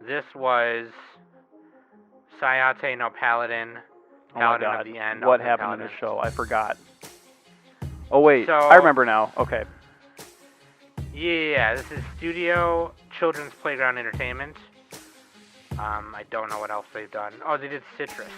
This was Saihate no Paladin. Paladin of the End. What happened in the show? I forgot. Oh, wait. I remember now. Okay. Yeah, this is Studio Children's Playground Entertainment. I don't know what else they've done. Oh, they did Citrus.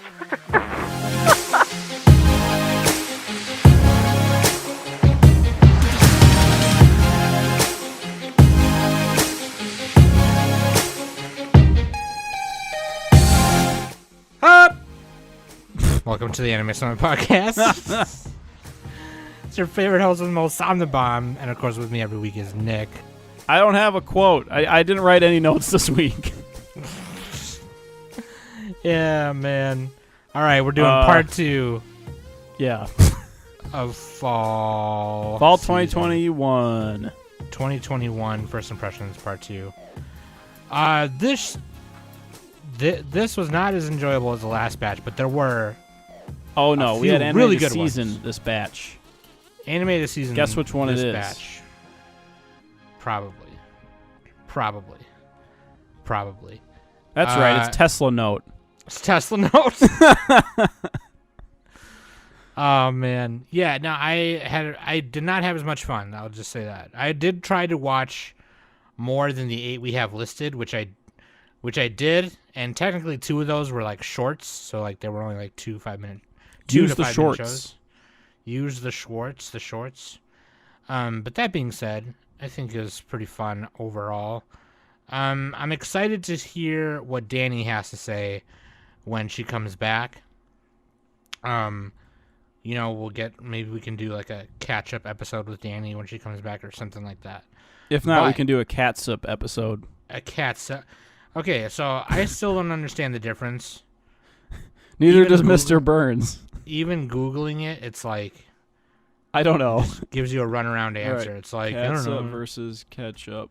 Welcome to the Anime Summit Podcast. It's your favorite host with the most on the bomb, and of course with me every week is Nick. I don't have a quote. I didn't write any notes this week. Yeah, man. All right, we're doing part 2. Yeah. Of fall. Fall 2021. 2021 First Impressions Part 2. This was not as enjoyable as the last batch, but there were. Oh no, we had really animated good season ones. This batch. Animated season. Guess which one it is? Batch. Probably. That's right. It's Tesla Note. It's Tesla Note. Oh man, yeah. No, I did not have as much fun. I'll just say that. I did try to watch more than the 8 we have listed, which I did, and technically 2 of those were like shorts, so like they were only like 2 5-minute. Use the shorts. Use the shorts. But that being said, I think it was pretty fun overall. I'm excited to hear what Danny has to say when she comes back. Maybe we can do like a catch-up episode with Danny when she comes back or something like that. If not, we can do a catsup episode. A catsup. Okay, so I still don't understand the difference. Neither does Mr. Burns. Even Googling it, it's like... I don't know. Gives you a runaround answer. Right. It's like, I don't know. Versus ketchup.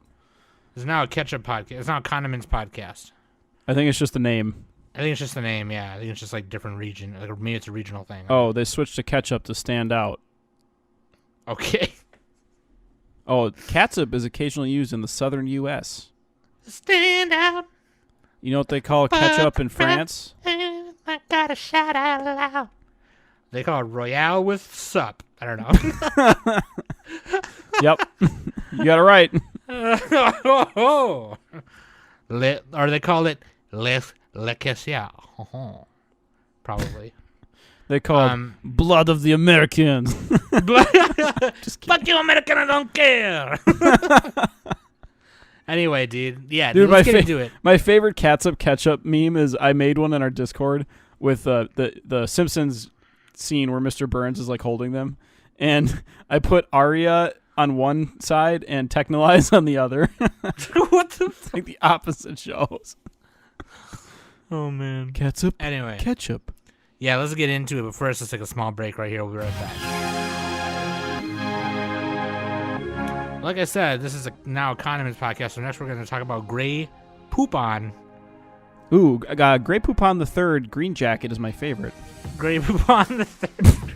It's now a ketchup podcast. It's now a condiments podcast. I think it's just the name. I think it's just the name, yeah. I think it's just like different region. Like, maybe it's a regional thing. Oh, they switched to ketchup to stand out. Okay. Oh, catsup is occasionally used in the southern U.S. Stand out. You know what they call ketchup in France? I gotta shout out loud. They call it Royale with sup. I don't know. Yep. You got it right. Or they call it Le Quesia. Probably. They call it Blood of the Americans. Fuck you, American, I don't care. Anyway, dude. Yeah, dude, let's get into it. My favorite catsup ketchup meme is I made one in our Discord with the Simpsons scene where Mr. Burns is like holding them. And I put Arya on one side and Technolize on the other. What the fuck? Like the opposite shows. Oh, man. Catsup. Anyway. Ketchup. Yeah, let's get into it. But first, let's take a small break right here. We'll be right back. Like I said, this is now a condiments podcast. So next we're going to talk about Grey Poupon. Ooh, Grey Poupon the Third Green Jacket is my favorite. Grey Poupon the Third.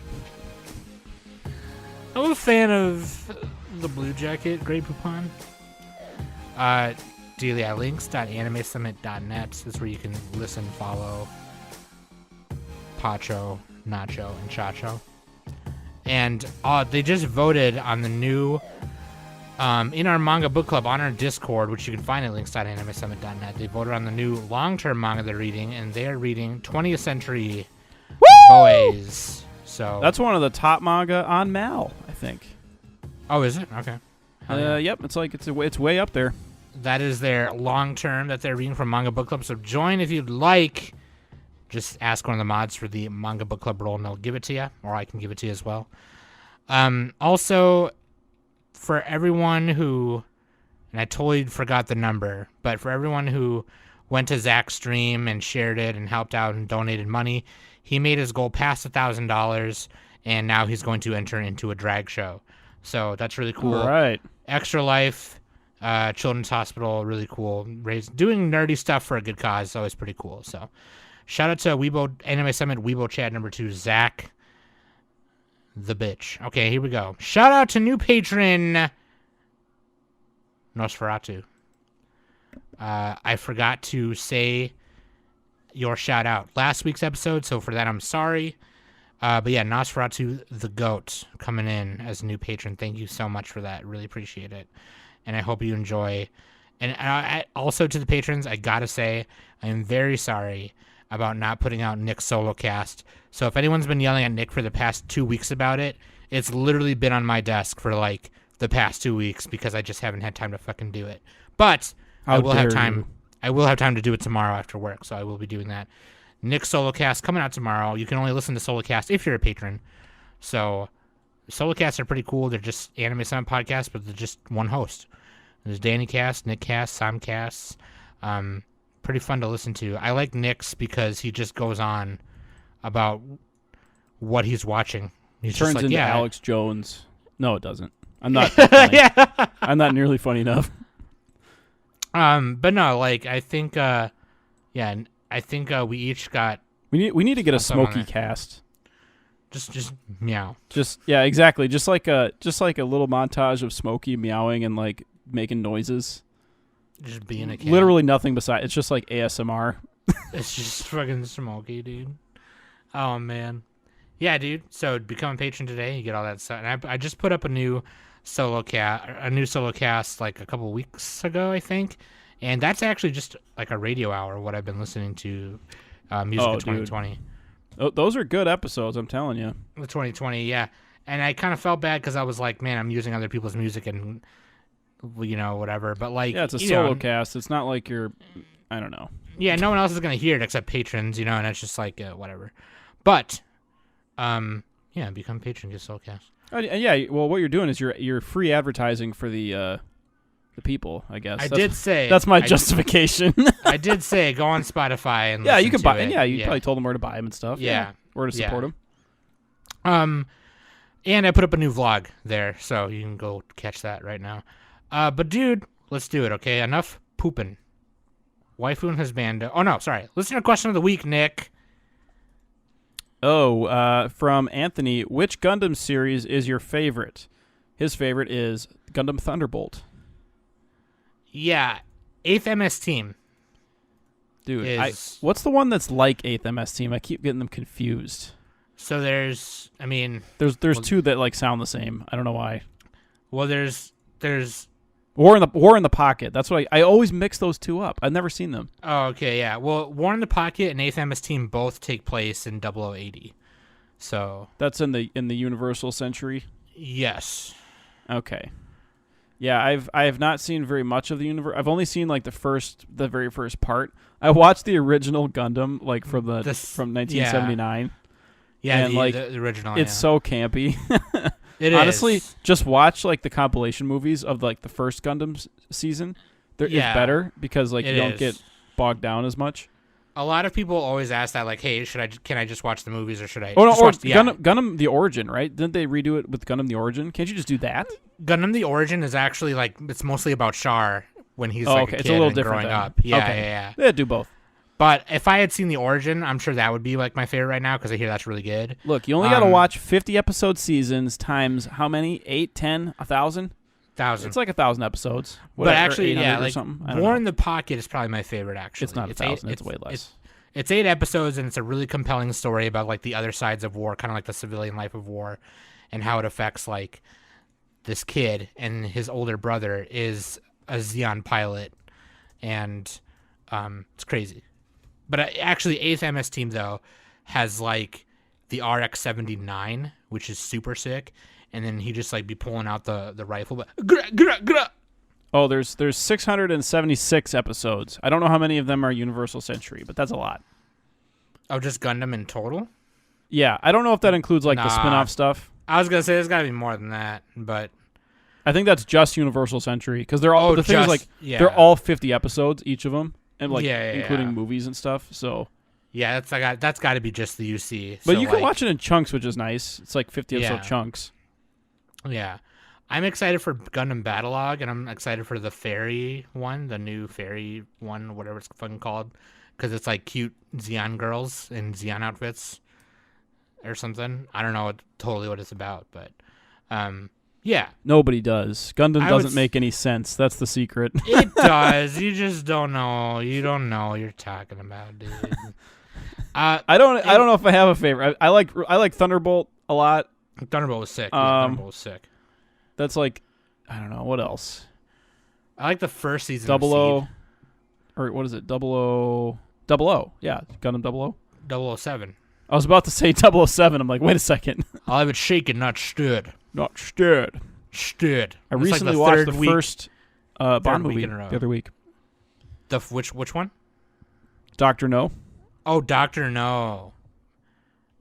I'm a fan of the Blue Jacket, Grey Poupon. links.animesummit.net is where you can listen, follow Pacho, Nacho, and Chacho. And they just voted on the new, in our manga book club on our Discord, which you can find at links.animesummit.net. They voted on the new long-term manga they're reading, and they're reading 20th Century Boys. So that's one of the top manga on Mal, I think. Oh, is it? Okay. Yep. It's like it's way up there. That is their long term that they're reading from Manga Book Club. So join if you'd like. Just ask one of the mods for the Manga Book Club role, and they'll give it to you, or I can give it to you as well. Also, for everyone who, and I totally forgot the number, but for everyone who went to Zach's stream and shared it and helped out and donated money, he made his goal past $1,000, and now he's going to enter into a drag show. So that's really cool. All right. Extra Life, Children's Hospital, really cool. Doing nerdy stuff for a good cause is always pretty cool. So shout out to Weibo Anime Summit Weibo Chat number 2, Zach the bitch. Okay, here we go. Shout out to new patron Nosferatu. I forgot to say your shout out last week's episode, so for that I'm sorry. But yeah, Nosferatu the Goat coming in as a new patron. Thank you so much for that. Really appreciate it. And I hope you enjoy. And also to the patrons, I gotta say, I am very sorry about not putting out Nick's solo cast. So if anyone's been yelling at Nick for the past 2 weeks about it, it's literally been on my desk for like the past 2 weeks because I just haven't had time to fucking do it. But I will have time. I will have time to do it tomorrow after work, so I will be doing that. Nick's solo cast coming out tomorrow. You can only listen to solo cast if you're a patron. So solo casts are pretty cool. They're just Anime Summit podcasts, but they're just one host. There's Danny Cast, Nick Cast, Sam Casts. Pretty fun to listen to. I like Nick's because he just goes on about what he's watching. He's turns just like, into yeah. Alex Jones. No, it doesn't. I'm not. Funny. Yeah. I'm not nearly funny enough. But no, like I think, I think we each got. We need to get a someone Smokey there. cast. Just meow. Exactly. Just like a little montage of Smokey meowing and like making noises. Just being a cat. Literally nothing besides. It's just like ASMR. It's just fucking Smokey, dude. Oh man, yeah, dude. So become a patron today. You get all that stuff. And I just put up a new solo cast like a couple weeks ago, I think. And that's actually just like a radio hour of what I've been listening to. Music of 2020. Oh, those are good episodes, I'm telling you. The 2020, yeah. And I kind of felt bad because I was like, man, I'm using other people's music and, whatever. But like, yeah, it's a solo cast. It's not like you're, I don't know. Yeah, no one else is going to hear it except patrons, and it's just like, whatever. But, become patron, get solo cast. Yeah, well, what you're doing is you're free advertising for the people, I guess. That's my justification. I did say go on Spotify and you can buy. it. And you probably told them where to buy them and stuff. Yeah, where to support them. And I put up a new vlog there, so you can go catch that right now. But dude, let's do it, okay? Enough pooping. Waifu and Husbando. Oh no, sorry. Listener question of the week, Nick. From Anthony, which Gundam series is your favorite? His favorite is Gundam Thunderbolt. Yeah, 8th MS Team. Dude, what's the one that's like 8th MS Team? I keep getting them confused. So there's two that like sound the same. I don't know why. Well, there's War in the Pocket. That's what I always mix those two up. I've never seen them. Oh, okay, yeah. Well, War in the Pocket and 8th MS Team both take place in 0080. So that's in the Universal Century. Yes. Okay. Yeah, I have not seen very much of the universe. I've only seen like the very first part. I watched the original Gundam like from 1979. Yeah, and the original. It's so campy. Honestly, just watch like the compilation movies of like the first Gundam season. It's better because like you don't get bogged down as much. A lot of people always ask that, like, "Hey, can I just watch the movies or should I?" Gundam the Origin, right? Didn't they redo it with Gundam the Origin? Can't you just do that? Gundam the Origin is actually like it's mostly about Char when he's a kid it's a little and different growing then. up. Yeah. Yeah, do both. But if I had seen the Origin, I'm sure that would be like my favorite right now because I hear that's really good. Look, you only got to watch 50 episode seasons times how many? 8, 10, 1,000? 1,000. It's like 1,000 episodes. But actually, like War in the Pocket is probably my favorite. Actually, it's not 1,000. It's way less. It's 8 episodes, and it's a really compelling story about like the other sides of war, kind of like the civilian life of war, and how it affects like this kid and his older brother is a Xeon pilot, and it's crazy. But actually, 8th MS Team though has like the RX-79, which is super sick, and then he just like be pulling out the rifle, but Oh, there's 676 episodes. I don't know how many of them are Universal Century, but that's a lot. Oh, just Gundam in total? Yeah, I don't know if that includes like the spin-off stuff. I was gonna say there's gotta be more than that, but I think that's just Universal Century because they're all. The thing is, like, they're all 50 episodes each of them, and like including movies and stuff. So yeah, that's got to be just the UC. But you can watch it in chunks, which is nice. It's like 50 episode chunks. Yeah. I'm excited for Gundam Battlelog, and I'm excited for the Fairy one, the new Fairy one, whatever it's fucking called, because it's like cute Xeon girls in Xeon outfits or something. I don't know totally what it's about, but Yeah. Nobody does. Gundam doesn't s- make any sense. That's the secret. It does. You just don't know. You don't know what you're talking about, dude. I don't know if I have a favorite. I like Thunderbolt a lot. Thunderbolt was sick. Thunderbolt was sick. That's like, I don't know what else. I like the first season. Double of O, or what is it? Double O. Yeah, Gundam 00. 007. I was about to say 007. I'm like, wait a second. I'll have it shaken, not stirred. Not stirred. Stirred. I It's recently like watched the week, first Bond week movie in a row. the other week. Which one? Dr. No. Oh, Doctor No.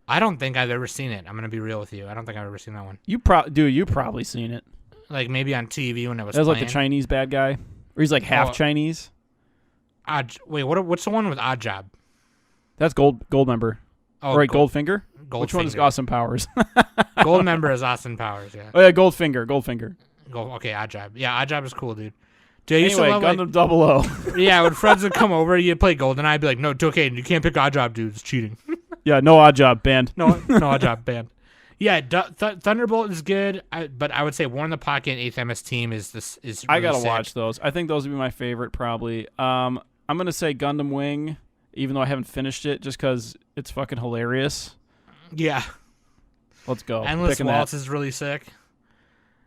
I don't think I've ever seen it. I'm gonna be real with you. I don't think I've ever seen that one. You've probably seen it. Like maybe on TV when it was. That was playing. like the Chinese bad guy, or he's like half Oh. Chinese. What's the one with Odd Job? That's Goldmember. Oh, right, Goldfinger. Which one is Goldfinger. Austin Powers? Goldmember is Austin Powers. Yeah. Oh yeah, Goldfinger. Okay, Odd Job. Yeah, Odd Job is cool, dude. Dude, I used Anyway, to love, Gundam 00. yeah, when friends would come over, you'd play GoldenEye, I'd be like, no, it's okay, you can't pick Odd Job, dude. It's cheating. Yeah, no Odd Job banned. No Odd Job banned. Yeah, Thunderbolt is good, but I would say War in the Pocket and 8th MS Team is really I gotta sick. watch those. I think those would be my favorite probably. I'm gonna say Gundam Wing, even though I haven't finished it, just because it's fucking hilarious. Yeah. Let's go. Endless Picking Waltz that. is really sick.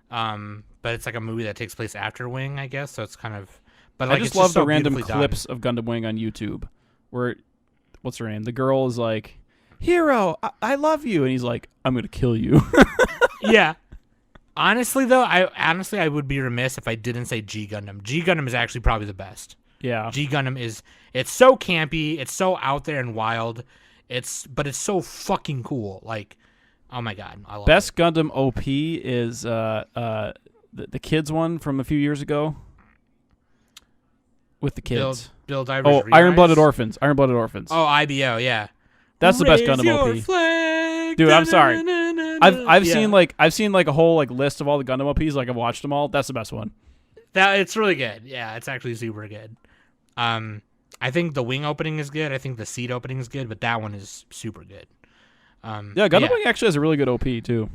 But it's like a movie that takes place after Wing, I guess, so it's kind of... But like, I just it's love so the random beautifully done. clips of Gundam Wing on YouTube, where what's her name? The girl is like, "Hero, I love you," and he's like, "I'm gonna kill you." Yeah. Honestly, though, I would be remiss if I didn't say G Gundam. G Gundam is actually probably the best. Yeah. G Gundam it's so campy, it's so out there and wild, but it's so fucking cool. Like, oh my god, I love Best Gundam OP is the kids one from a few years ago. With the kids. Bill Divers. Oh, Rerise? Iron-Blooded Orphans. Iron-Blooded Orphans. Oh, IBO, yeah. That's the best Raise Gundam your OP. flag, Dude, I'm sorry. I've Yeah. seen like a whole like list of all the Gundam OPs. Like I've watched them all. That's the best one. It's really good. Yeah, it's actually super good. I think the Wing opening is good. I think the Seed opening is good, but that one is super good. Yeah, Gundam Wing actually has a really good OP too.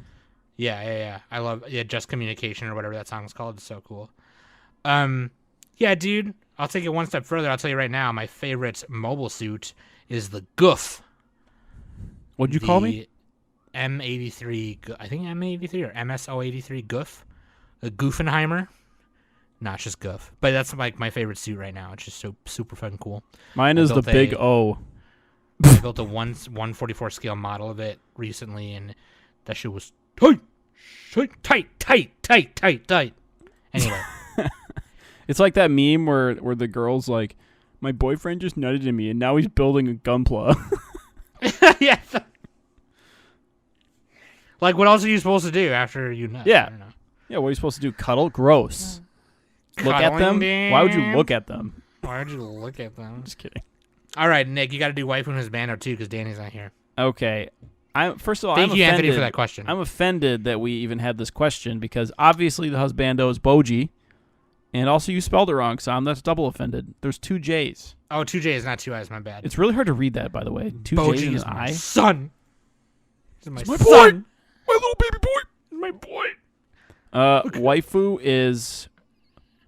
Yeah. I love Just Communication or whatever that song's called. It's so cool. Yeah, dude. I'll take it one step further. I'll tell you right now, my favorite mobile suit is the Goof. What'd you call me? M83. I think M83 or MSO83 Goof. The Goofenheimer. Not just Goof, but that's like my favorite suit right now. It's just so super fucking cool. Mine is the big O. I built a 144 scale model of it recently, and that shit was tight. Anyway. It's like that meme where the girl's like, my boyfriend just nutted at me, and now he's building a Gunpla. Yeah. Like, what else are you supposed to do after you nut? Yeah. I don't know. Yeah, what are you supposed to do? Cuddle? Gross. Look at them? Cuddling, Why would you dude? look at them? Why would you look at them? Just kidding. All right, Nick, you got to do Waifu and Husbando too, because Danny's not here. Okay. First of all, Thank I'm you, offended. Anthony, for that question. I'm offended that we even had this question because obviously the Husbando is Boji, and also you spelled it wrong, Sam. That's double offended. There's two J's. Oh, 2J's, not 2I's, my bad. It's really hard to read that, by the way. Two J's Boji and is an my I. son. He's my My son. boy! My little baby boy! My boy. Waifu is...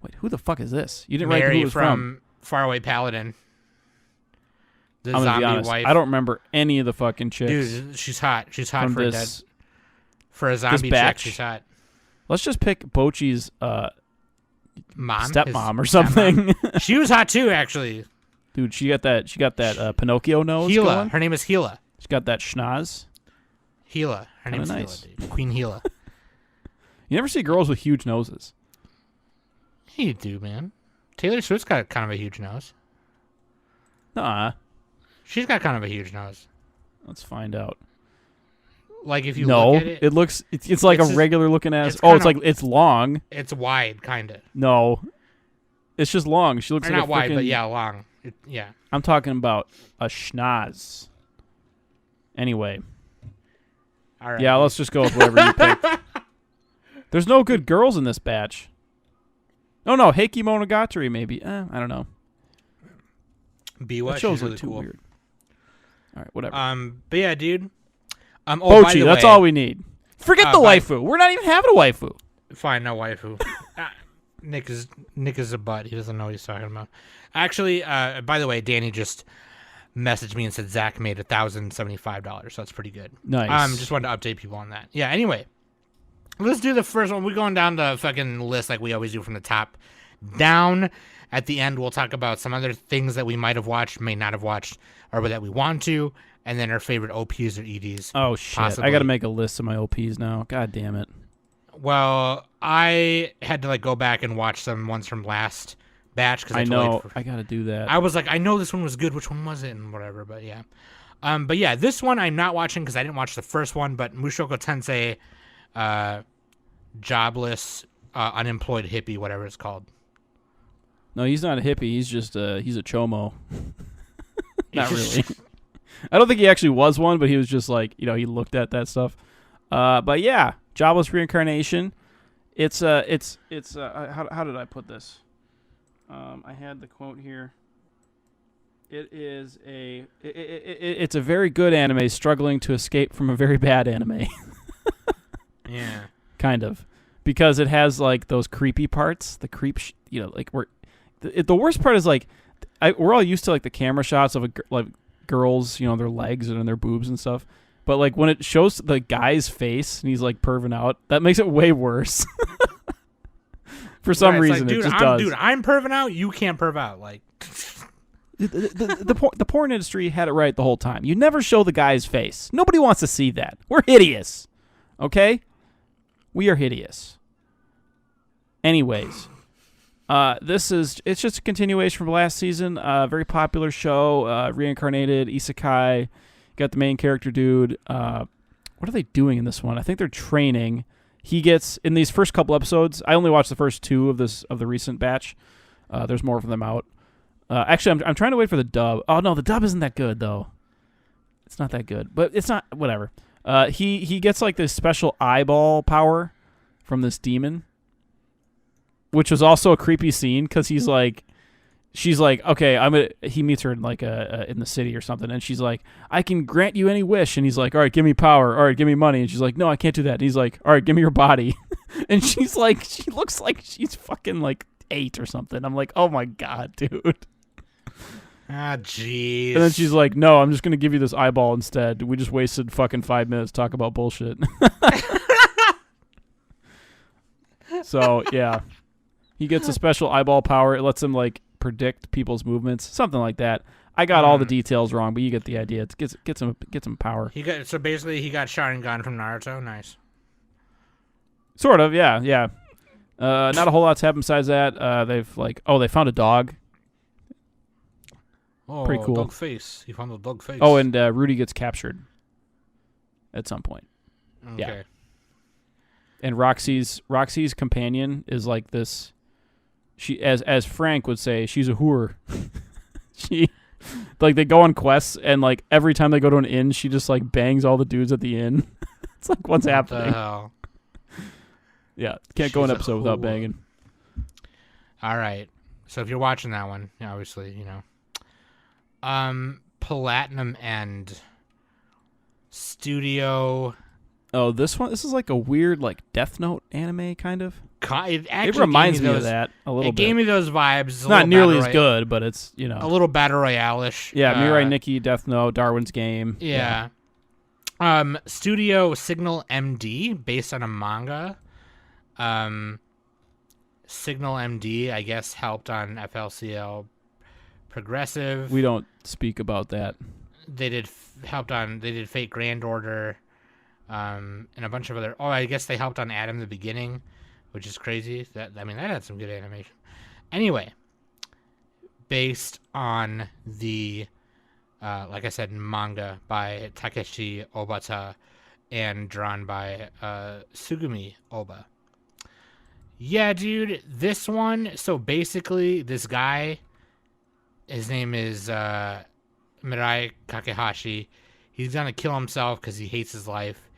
Wait, who the fuck is this? You didn't write who Mary it was from. Faraway Paladin. The I'm gonna zombie be honest. wife. I don't remember any of the fucking chicks. Dude, she's hot. She's hot from for this, a dead. For a zombie chick, batch? she's hot. Let's just pick Bochi's Mom, stepmom or his something. stepmom. She was hot too, actually. Dude, she got that Pinocchio nose Gila. going. Her name is Gila. She's got that schnoz. Gila. Her name's nice. Gila, dude. Queen Gila. You never see girls with huge noses. Yeah, you do, man. Taylor Swift's got kind of a huge nose. Nah. She's got kind of a huge nose. Let's find out. Like if you No, look at it, looks it's like it's a just- regular looking ass. it's Oh, it's kinda- like it's long. it's wide, kind of. No, it's just long. She looks Or like not a wide, frickin- but yeah, long. Yeah. I'm talking about a schnoz. Anyway, All right. yeah, let's just go with whatever you picked. There's no good girls in this batch. Oh no, Heike Monogatari maybe. I don't know. Biwa, That show's she's really like too cool. weird. All right, whatever. But yeah, dude. Oh, by Pochi, the that's way, all we need. Forget the by- waifu. We're not even having a waifu. Fine, no waifu. Nick is a butt. He doesn't know what he's talking about. Actually, by the way, Danny just messaged me and said Zach made $1,075, so that's pretty good. Nice. Just wanted to update people on that. Yeah, anyway. Let's do the first one. We're going down the fucking list like we always do from the top down. At the end, we'll talk about some other things that we might have watched, may not have watched, or that we want to, and then our favorite OPs or EDs. Oh, shit. possibly. I got to make a list of my OPs now. God damn it. Well, I had to go back and watch some ones from last batch. Cause I know. I got to do that. I was like, I know this one was good. Which one was it? And whatever, but yeah. But yeah, this one I'm not watching because I didn't watch the first one, but Mushoku Tensei... jobless, unemployed hippie, whatever it's called. No, he's not a hippie. He's just he's a chomo. Not really. I don't think he actually was one, but he was just he looked at that stuff. But yeah, Jobless Reincarnation. It's how did I put this? I had the quote here. It's a very good anime struggling to escape from a very bad anime. Yeah. Kind of. Because it has those creepy parts, the creep, where the worst part is we're all used to the camera shots of girls, their legs and their boobs and stuff. But when it shows the guy's face and he's perving out, that makes it way worse. For some reason, it just does. Dude, I'm perving out. You can't perv out. The porn industry had it right the whole time. You never show the guy's face. Nobody wants to see that. We're hideous. Okay? We are hideous. Anyways, it's just a continuation from last season. Very popular show, reincarnated, isekai. Got the main character dude. What are they doing in this one? I think they're training. He gets in these first couple episodes. I only watched the first two of the recent batch. There's more of them out. Actually, I'm trying to wait for the dub. Oh no, the dub isn't that good though. It's not that good, but it's not whatever. He gets this special eyeball power from this demon, which was also a creepy scene because she's like, okay, he meets her in in the city or something, and she's like, I can grant you any wish, and he's like, all right, give me power, all right, give me money, and she's like, no, I can't do that, and he's like, all right, give me your body, and she's like, she looks like she's fucking 8 or something. I'm like, oh my god, dude. Ah, jeez. And then she's like, no, I'm just going to give you this eyeball instead. We just wasted fucking 5 minutes talking about bullshit. So, yeah. He gets a special eyeball power. It lets him, predict people's movements. Something like that. I got all the details wrong, but you get the idea. It gets him power. So basically, he got Sharingan from Naruto. Nice. Sort of, yeah. Not a whole lot's happened besides that. They found a dog. Oh, pretty cool. Dog face. He found a dog face. Oh, and Rudy gets captured at some point. Okay. Yeah. And Roxy's companion is this. She, as Frank would say, she's a whore. She, they go on quests, and every time they go to an inn, she just bangs all the dudes at the inn. It's what's happening? The hell? Yeah, can't go an episode without banging. All right. So if you're watching that one, obviously, Platinum End Studio. Oh, this is a weird Death Note anime kind of. It reminds me of that a little bit. It gave me those vibes. It's not nearly as good, but it's a little Battle Royale-ish. Yeah, Mirai Nikki, Death Note, Darwin's Game. Yeah. Studio Signal MD, based on a manga. Signal MD, I guess, helped on FLCL Progressive. We don't speak about that. They did Fate Grand Order, and a bunch of other. Oh, I guess they helped on Adam the Beginning, which is crazy. That had some good animation. Anyway, based on the, like I said, manga by Takeshi Obata, and drawn by Sugumi Oba. Yeah, dude, this one. So basically, this guy. His name is Mirai Kakehashi. He's going to kill himself because he hates his life.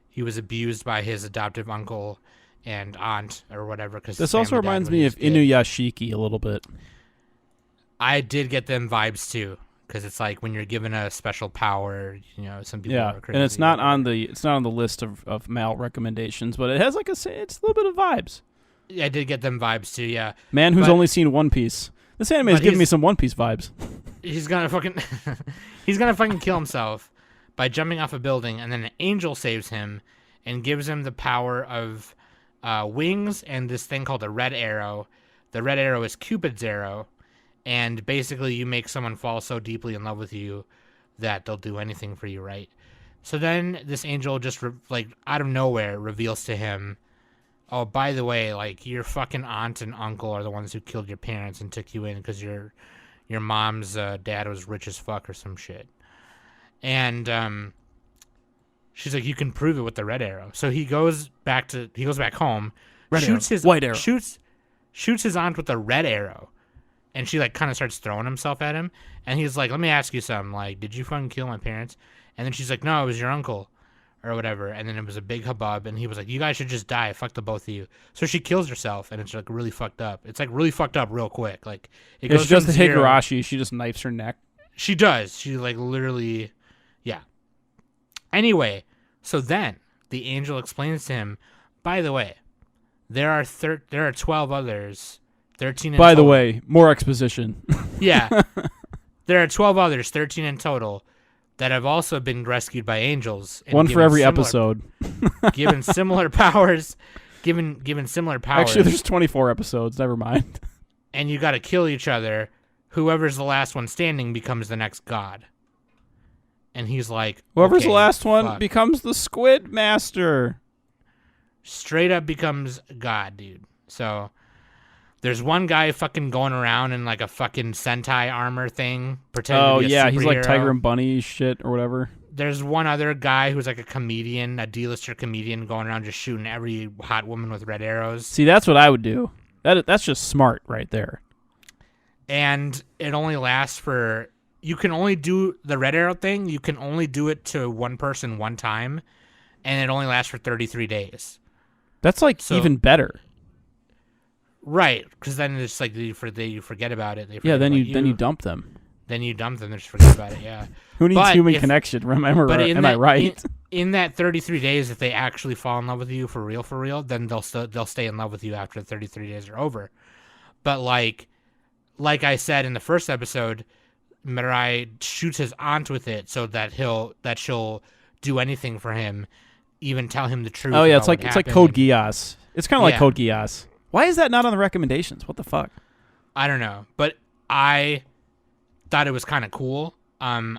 He was abused by his adoptive uncle and aunt or whatever. This also reminds me of Inuyashiki a little bit. I did get them vibes too. because it's like when you're given a special power, you know, some people are crazy. And it's not on the list of Mal recommendations, but it has like it's a little bit of vibes. Yeah, I did get them vibes too. Yeah, man who's only seen One Piece. This anime is giving me some One Piece vibes. He's gonna fucking kill himself by jumping off a building, and then an angel saves him and gives him the power of wings and this thing called a red arrow. The red arrow is Cupid's arrow, and basically you make someone fall so deeply in love with you that they'll do anything for you, right? So then this angel just like out of nowhere reveals to him, oh, by the way, like your fucking aunt and uncle are the ones who killed your parents and took you in because your mom's dad was rich as fuck or some shit. And she's like, you can prove it with the red arrow. So he goes back home, shoots his aunt with the red arrow, and she like kind of starts throwing himself at him. And he's like, let me ask you something. Like, did you fucking kill my parents? And then she's like, no, it was your uncle or whatever. And then it was a big hubbub, and he was like, you guys should just die. Fuck the both of you. So she kills herself, and it's like really fucked up. It's like really fucked up real quick. Like it goes she does the zero. Higurashi. She just knifes her neck. She does. She like literally, yeah. Anyway, so then the angel explains to him, by the way, there are 12 others, 13 in By total. the way, more exposition. Yeah. There are 12 others, 13 in total, that have also been rescued by angels. And one for every episode. Given similar powers. Given similar powers. Actually, there's 24 episodes. Never mind. And you got to kill each other. Whoever's the last one standing becomes the next god. And he's like, whoever's okay, the last one fuck. becomes the Squid Master. Straight up becomes God, dude. So there's one guy fucking going around in like a fucking Sentai armor thing, pretending to be a superhero. He's like Tiger and Bunny shit or whatever. There's one other guy who's like a comedian, a D-lister comedian, going around just shooting every hot woman with red arrows. See, that's what I would do. That's just smart right there. And it only lasts for... You can only do the red arrow thing. You can only do it to one person one time, and it only lasts for 33 days. That's like even better. Right, because then it's like you forget about it. Then you dump them. Then you dump them. They just forget about it. Yeah. Who needs human connection? Remember? Am I right? In that 33 days, if they actually fall in love with you for real, then they'll stay in love with you after the 33 days are over. But like I said in the first episode, Mirai shoots his aunt with it so that she'll do anything for him, even tell him the truth. Oh yeah, it's like Code Geass. It's kind of like Code Geass. Why is that not on the recommendations? What the fuck? I don't know, but I thought it was kind of cool. I'm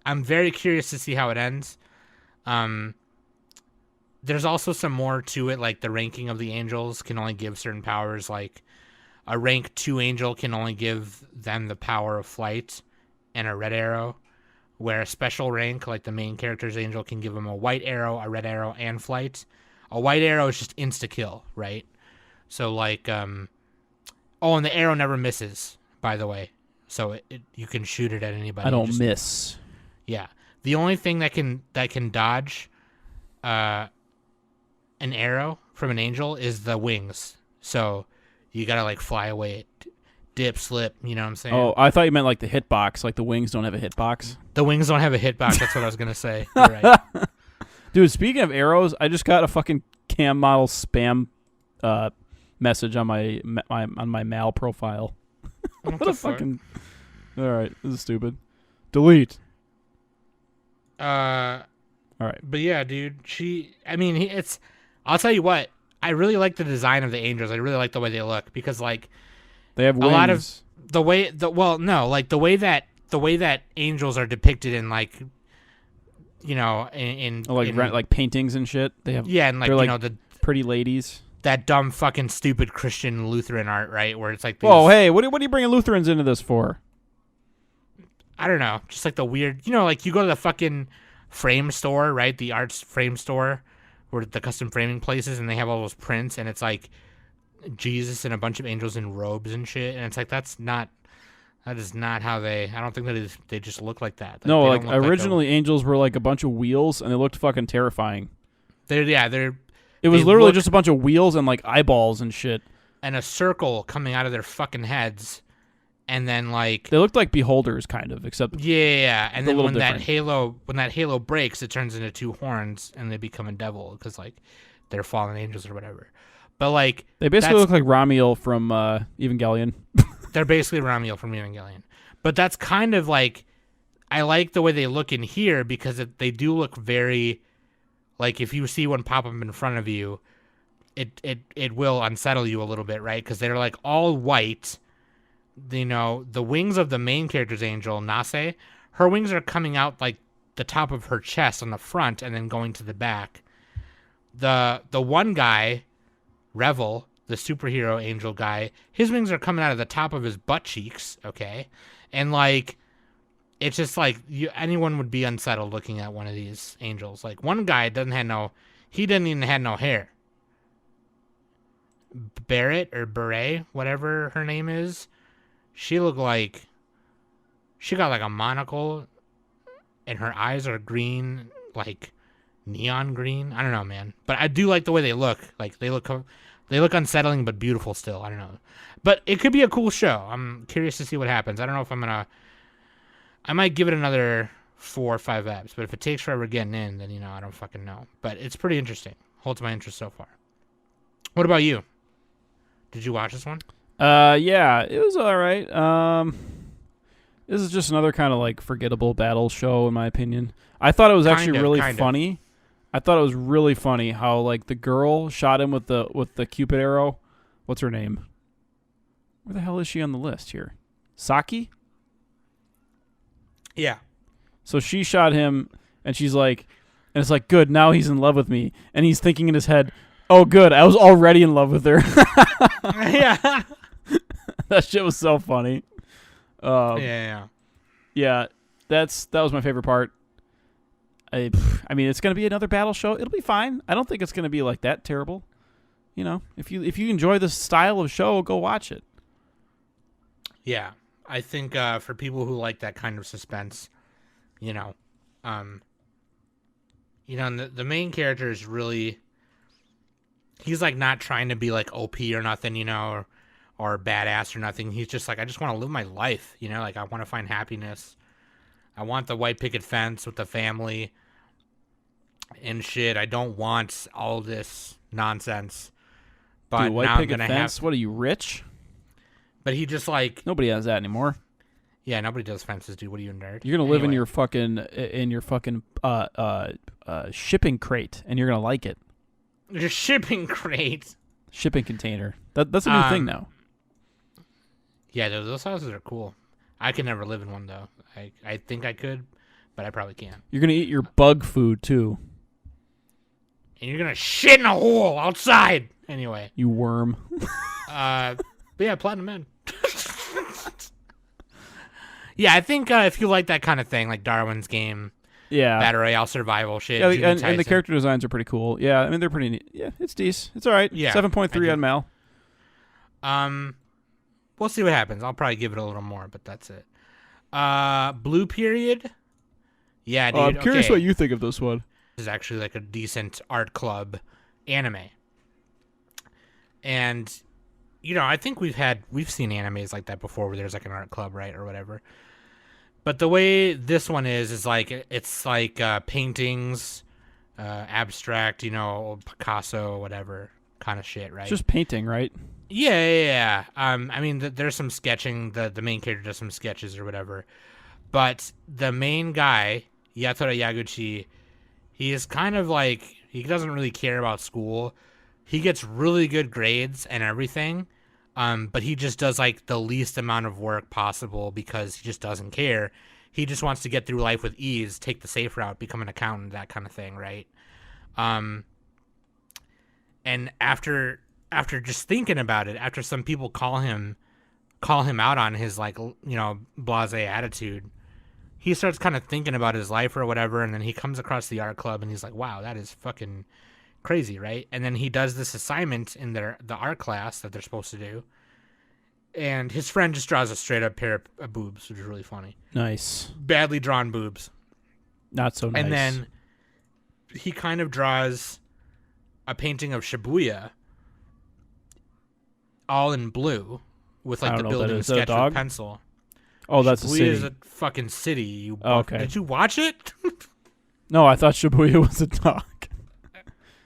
very curious to see how it ends. There's also some more to it, like the ranking of the angels can only give certain powers. Like a rank 2 angel can only give them the power of flight and a red arrow, where a special rank, like the main character's angel, can give them a white arrow, a red arrow, and flight. A white arrow is just insta-kill, right? So, like, and the arrow never misses, by the way. So you can shoot it at anybody. I don't miss. Yeah. The only thing that can dodge an arrow from an angel is the wings. So you gotta, like, fly away, dip, slip, you know what I'm saying? Oh, I thought you meant, like, the hitbox. Like, the wings don't have a hitbox. The wings don't have a hitbox. That's what I was gonna say. You're right. Dude, speaking of arrows, I just got a fucking cam model spam message on my Mal profile. What a fucking... All right, this is stupid. Delete. All right. But yeah, dude, I'll tell you what, I really like the design of the angels. I really like the way they look because, like, they have wings. A lot of the way the way that angels are depicted in, like, you know, in like paintings and shit. They have and like, you know, the pretty ladies. That dumb fucking stupid Christian Lutheran art, right? Where it's like, whoa, hey, what are you bringing Lutherans into this for? I don't know, just like the weird, you know, like you go to the fucking frame store, right? The arts frame store, where the custom framing places, and they have all those prints, and it's like Jesus and a bunch of angels in robes and shit, and it's like that is not how I don't think that they just look like that. No, like originally angels were like a bunch of wheels, and they looked fucking terrifying. It was literally just a bunch of wheels and like eyeballs and shit. And a circle coming out of their fucking heads. and then like They looked like beholders, kind of, except yeah, and then little when that different. halo breaks, it turns into 2 horns, and they become a devil because like they're fallen angels or whatever. But like they basically look like Ramiel from Evangelion. they're basically Ramiel from Evangelion. But that's kind of like I like the way they look in here because they do look very like if you see one pop up in front of you, it will unsettle you a little bit, right? Because they're like all white. You know, the wings of the main character's angel, Nase, her wings are coming out like the top of her chest on the front and then going to the back. The one guy, Revel, the superhero angel guy, his wings are coming out of the top of his butt cheeks, okay? And like it's just like anyone would be unsettled looking at one of these angels. Like one guy didn't even have no hair. Barrett or Beret, whatever her name is. She looked like she got like a monocle and her eyes are green, like neon green. I don't know, man. But I do like the way they look. Like they look unsettling but beautiful still. I don't know. But it could be a cool show. I'm curious to see what happens. I don't know if I might give it another 4 or 5 eps, but if it takes forever getting in, then I don't fucking know. But it's pretty interesting. Holds my interest so far. What about you? Did you watch this one? Yeah, it was all right. This is just another kind of like forgettable battle show, in my opinion. I thought it was actually really funny. I thought it was really funny how like the girl shot him with the Cupid arrow. What's her name? Where the hell is she on the list here? Saki? Yeah. So she shot him, and she's like, and it's like, good, now he's in love with me, and he's thinking in his head, oh, good, I was already in love with her. Yeah. That shit was so funny. Yeah. That was my favorite part. I mean, it's gonna be another battle show. It'll be fine. I don't think it's gonna be like that terrible. If you enjoy this style of show, go watch it. Yeah, I think for people who like that kind of suspense, the main character is really. He's like not trying to be like OP or nothing, or badass or nothing. He's just like, I just want to live my life, like I want to find happiness. I want the white picket fence with the family and shit. I don't want all this nonsense. But dude, white now picket fence? What are you, rich? But he just like nobody has that anymore. Yeah, nobody does fences, dude. What are you, a nerd? You're gonna live in your fucking shipping crate, and you're gonna like it. Your shipping crate. Shipping container. That's a new thing now. Yeah, those houses are cool. I could never live in one though. I think I could, but I probably can't. You're gonna eat your bug food too. And you're gonna shit in a hole outside. Anyway. You worm. But yeah, Platinum Man. Yeah, I think if you like that kind of thing, like Darwin's Game. Yeah, Battle Royale survival shit. Yeah, and the character designs are pretty cool. Yeah, I mean they're pretty neat. Yeah, it's decent. It's all right. Yeah, 7.3 on Mal. We'll see what happens. I'll probably give it a little more, but that's it. Blue Period. Yeah, dude. I'm curious what you think of this one. This is actually like a decent art club anime, and I think we've seen animes like that before, where there's like an art club, right, or whatever. But the way this one is like it's like paintings, abstract, Picasso, whatever kind of shit, right? It's just painting, right? Yeah. I mean, there's some sketching. The main character does some sketches or whatever. But the main guy, Yatora Yaguchi, he is kind of like, he doesn't really care about school. He gets really good grades and everything. But he just does like the least amount of work possible because he just doesn't care. He just wants to get through life with ease, take the safe route, become an accountant, that kind of thing, right? And after just thinking about it, after some people call him out on his like blasé attitude, he starts kind of thinking about his life or whatever, and then he comes across the art club and he's like, wow, that is fucking crazy, right? And then he does this assignment in the art class that they're supposed to do, and his friend just draws a straight up pair of boobs, which is really funny. Nice. Badly drawn boobs. Not so nice. And then he kind of draws a painting of Shibuya all in blue, with I like don't the know what that building is. Is that a sketch dog? with pencil. Oh, that's a Shibuya city. is a fucking city. You okay. Did you watch it? No, I thought Shibuya was a dog.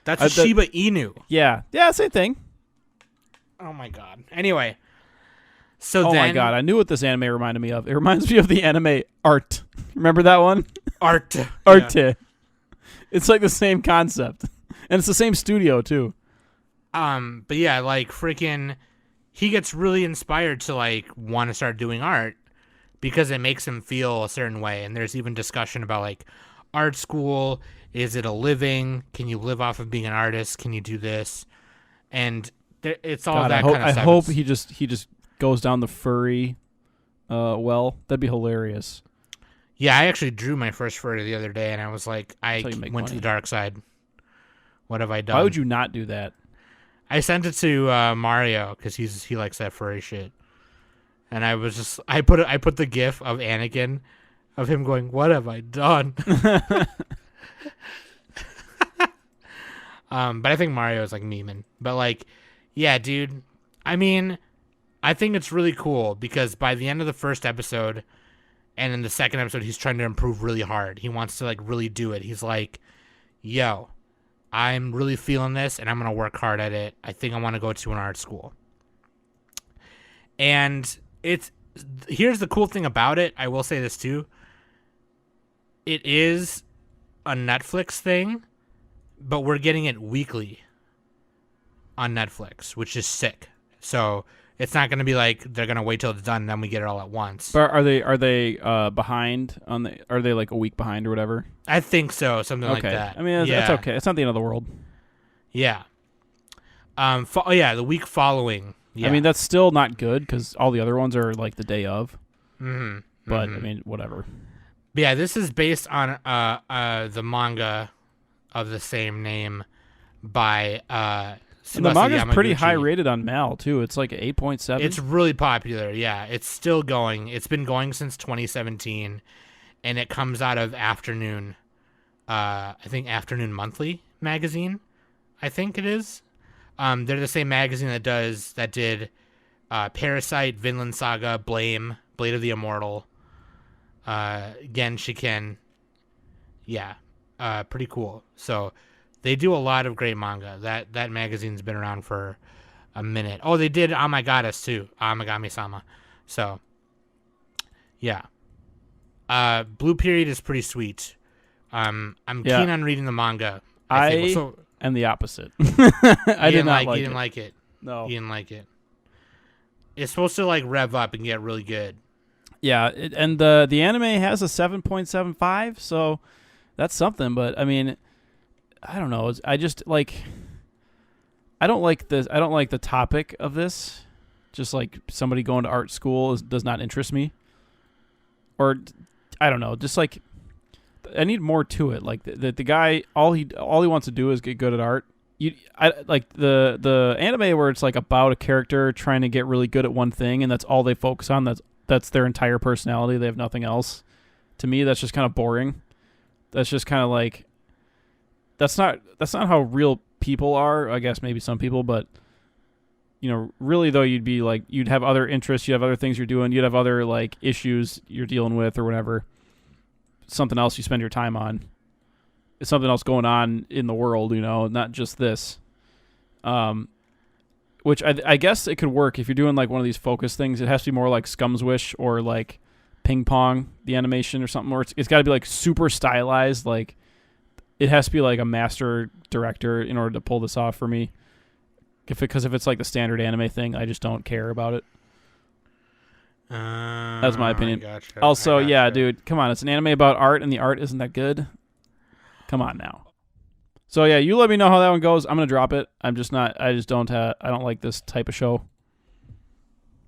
That's a Shiba Inu. Yeah, same thing. Oh my god. Anyway, so my god, I knew what this anime reminded me of. It reminds me of the anime Art. Remember that one? Arte. Yeah. It's like the same concept, and it's the same studio too. But yeah, like freaking, he gets really inspired to like want to start doing art because it makes him feel a certain way. And there's even discussion about like art school. Is it a living? Can you live off of being an artist? Can you do this? And it's all that kind of stuff. I hope he just goes down the furry well. That'd be hilarious. Yeah, I actually drew my first furry the other day, and I was like, I went to the dark side. What have I done? Why would you not do that? I sent it to Mario because he likes that furry shit, and I put the gif of Anakin, of him going, "What have I done?" But I think Mario is like memeing. But like, yeah, dude. I mean, I think it's really cool because by the end of the first episode, and in the second episode, he's trying to improve really hard. He wants to like really do it. He's like, "Yo, I'm really feeling this, and I'm gonna work hard at it. I think I want to go to an art school." And here's the cool thing about it. I will say this too. It is a Netflix thing, but we're getting it weekly on Netflix, which is sick. So it's not going to be like they're going to wait till it's done and then we get it all at once. But are they behind on the? Are they like a week behind or whatever? I think so, something like that. I mean, that's okay. It's not the end of the world. Yeah. The week following. Yeah. I mean, that's still not good because all the other ones are like the day of. Mm-hmm. But I mean, whatever. But yeah, this is based on the manga of the same name by And the manga's pretty high rated on Mal too. It's like 8.7. It's really popular. Yeah, it's still going. It's been going since 2017, and it comes out of Afternoon. I think Afternoon Monthly magazine. I think it is. They're the same magazine that did Parasite, Vinland Saga, Blade of the Immortal, Genshiken. Yeah, pretty cool. So they do a lot of great manga. That magazine's been around for a minute. Oh, they did Amagatas too, Amagami-sama. So yeah, Blue Period is pretty sweet. I'm keen on reading the manga. I think. So, am the opposite. I didn't like it. You didn't like it. No, you didn't like it. It's supposed to like rev up and get really good. Yeah, and the anime has a 7.75, so that's something. But I mean, I don't know. I just like. I don't like this. I don't like the topic of this. Just like somebody going to art school does not interest me. Or, I don't know. Just like, I need more to it. Like the guy, all he wants to do is get good at art. I like the anime where it's like about a character trying to get really good at one thing, and that's all they focus on. That's their entire personality. They have nothing else. To me, that's just kind of boring. That's just kind of like, that's not how real people are. I guess maybe some people, but really though, you'd have other interests, you have other things you're doing, you'd have other like issues you're dealing with or whatever. Something else you spend your time on. It's something else going on in the world, not just this. Which I guess it could work if you're doing like one of these focus things. It has to be more like Scum's Wish or like Ping Pong, the animation or something, where it's got to be like super stylized. Like it has to be like a master director in order to pull this off for me. Because if it's like the standard anime thing, I just don't care about it. That's my opinion. Gotcha. Also, yeah, dude, come on. It's an anime about art, and the art isn't that good. Come on now. So yeah, you let me know how that one goes. I'm gonna drop it. I don't like this type of show.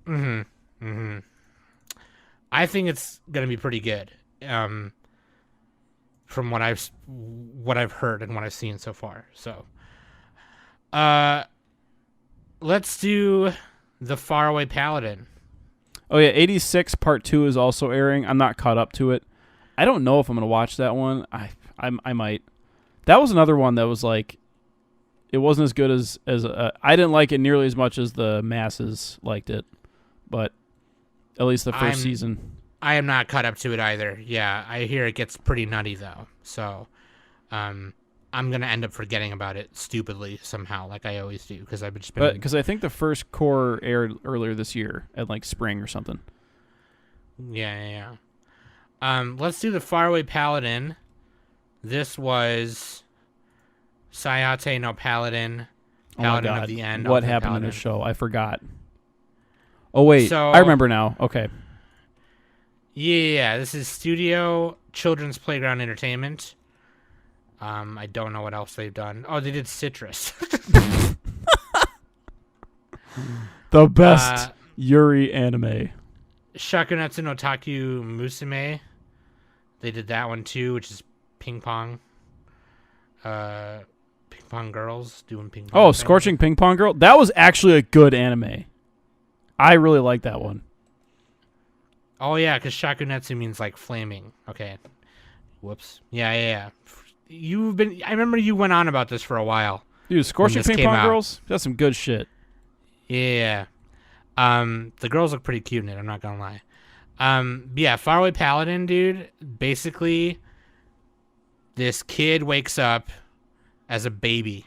I think it's gonna be pretty good. From what I've heard and what I've seen so far. So, let's do the Faraway Paladin. Oh yeah, 86 Part 2 is also airing. I'm not caught up to it. I don't know if I'm gonna watch that one. I might. That was another one that was like, it wasn't as good as I didn't like it nearly as much as the masses liked it, but at least the first season. I am not caught up to it either. Yeah, I hear it gets pretty nutty though. So, I'm gonna end up forgetting about it stupidly somehow, like I always do, because I've just been. Because I think the first core aired earlier this year at like spring or something. Yeah. Let's do the Faraway Paladin. This was Saihate no Paladin. Paladin of the End. What happened in the show? I forgot. Oh wait, I remember now. Okay. Yeah, this is Studio Children's Playground Entertainment. I don't know what else they've done. Oh, they did Citrus. The best Yuri anime. Shakunetsu no Taku Musume. They did that one too, which is ping pong. Ping pong girls doing ping pong. Oh, Scorching Ping Pong Girl. That was actually a good anime. I really like that one. Oh yeah, because Shakunetsu means like flaming. Okay. Whoops. Yeah. I remember you went on about this for a while. Dude, Scorching Ping Pong Girls? That's some good shit. Yeah. The girls look pretty cute in it, I'm not gonna lie. Yeah, Faraway Paladin, dude. Basically, this kid wakes up as a baby.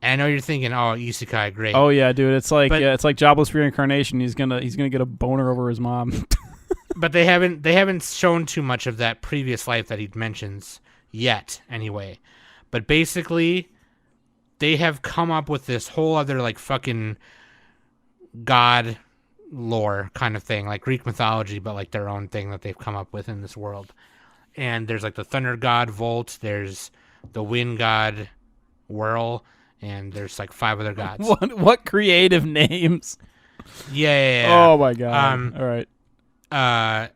And I know you're thinking, oh, Isekai, great. Oh yeah, dude. It's like it's like Jobless Reincarnation. He's gonna get a boner over his mom. But they haven't shown too much of that previous life that he mentions yet, anyway. But basically, they have come up with this whole other like fucking god lore kind of thing, like Greek mythology, but like their own thing that they've come up with in this world. And there's like the thunder god Volt, there's the wind god Whirl, and there's like 5 other gods. What creative names? Yeah. Oh my god. All right. I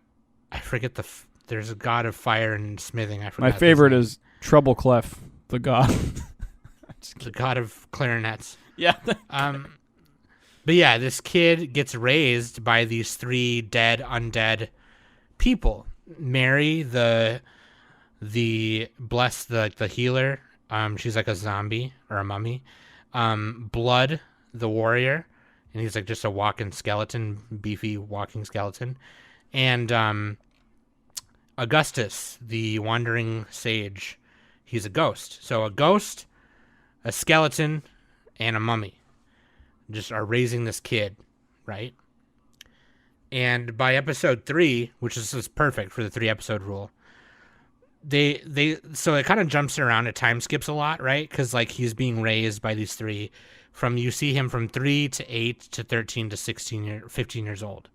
forget there's a god of fire and smithing. I forgot. My favorite is Treble Clef, the god. The god of clarinets. Yeah. But yeah, this kid gets raised by these 3 undead people. Mary, the blessed, the healer. She's like a zombie or a mummy. Blood, the warrior, and he's like just a walking skeleton, beefy walking skeleton. And Augustus, the wandering sage, he's a ghost. So a ghost, a skeleton, and a mummy just are raising this kid, right? And by episode 3, which is just perfect for the 3-episode rule, so it kind of jumps around, it time skips a lot, right? Because like he's being raised by these 3 you see him from 3 to 8 to 13 to 15 years old,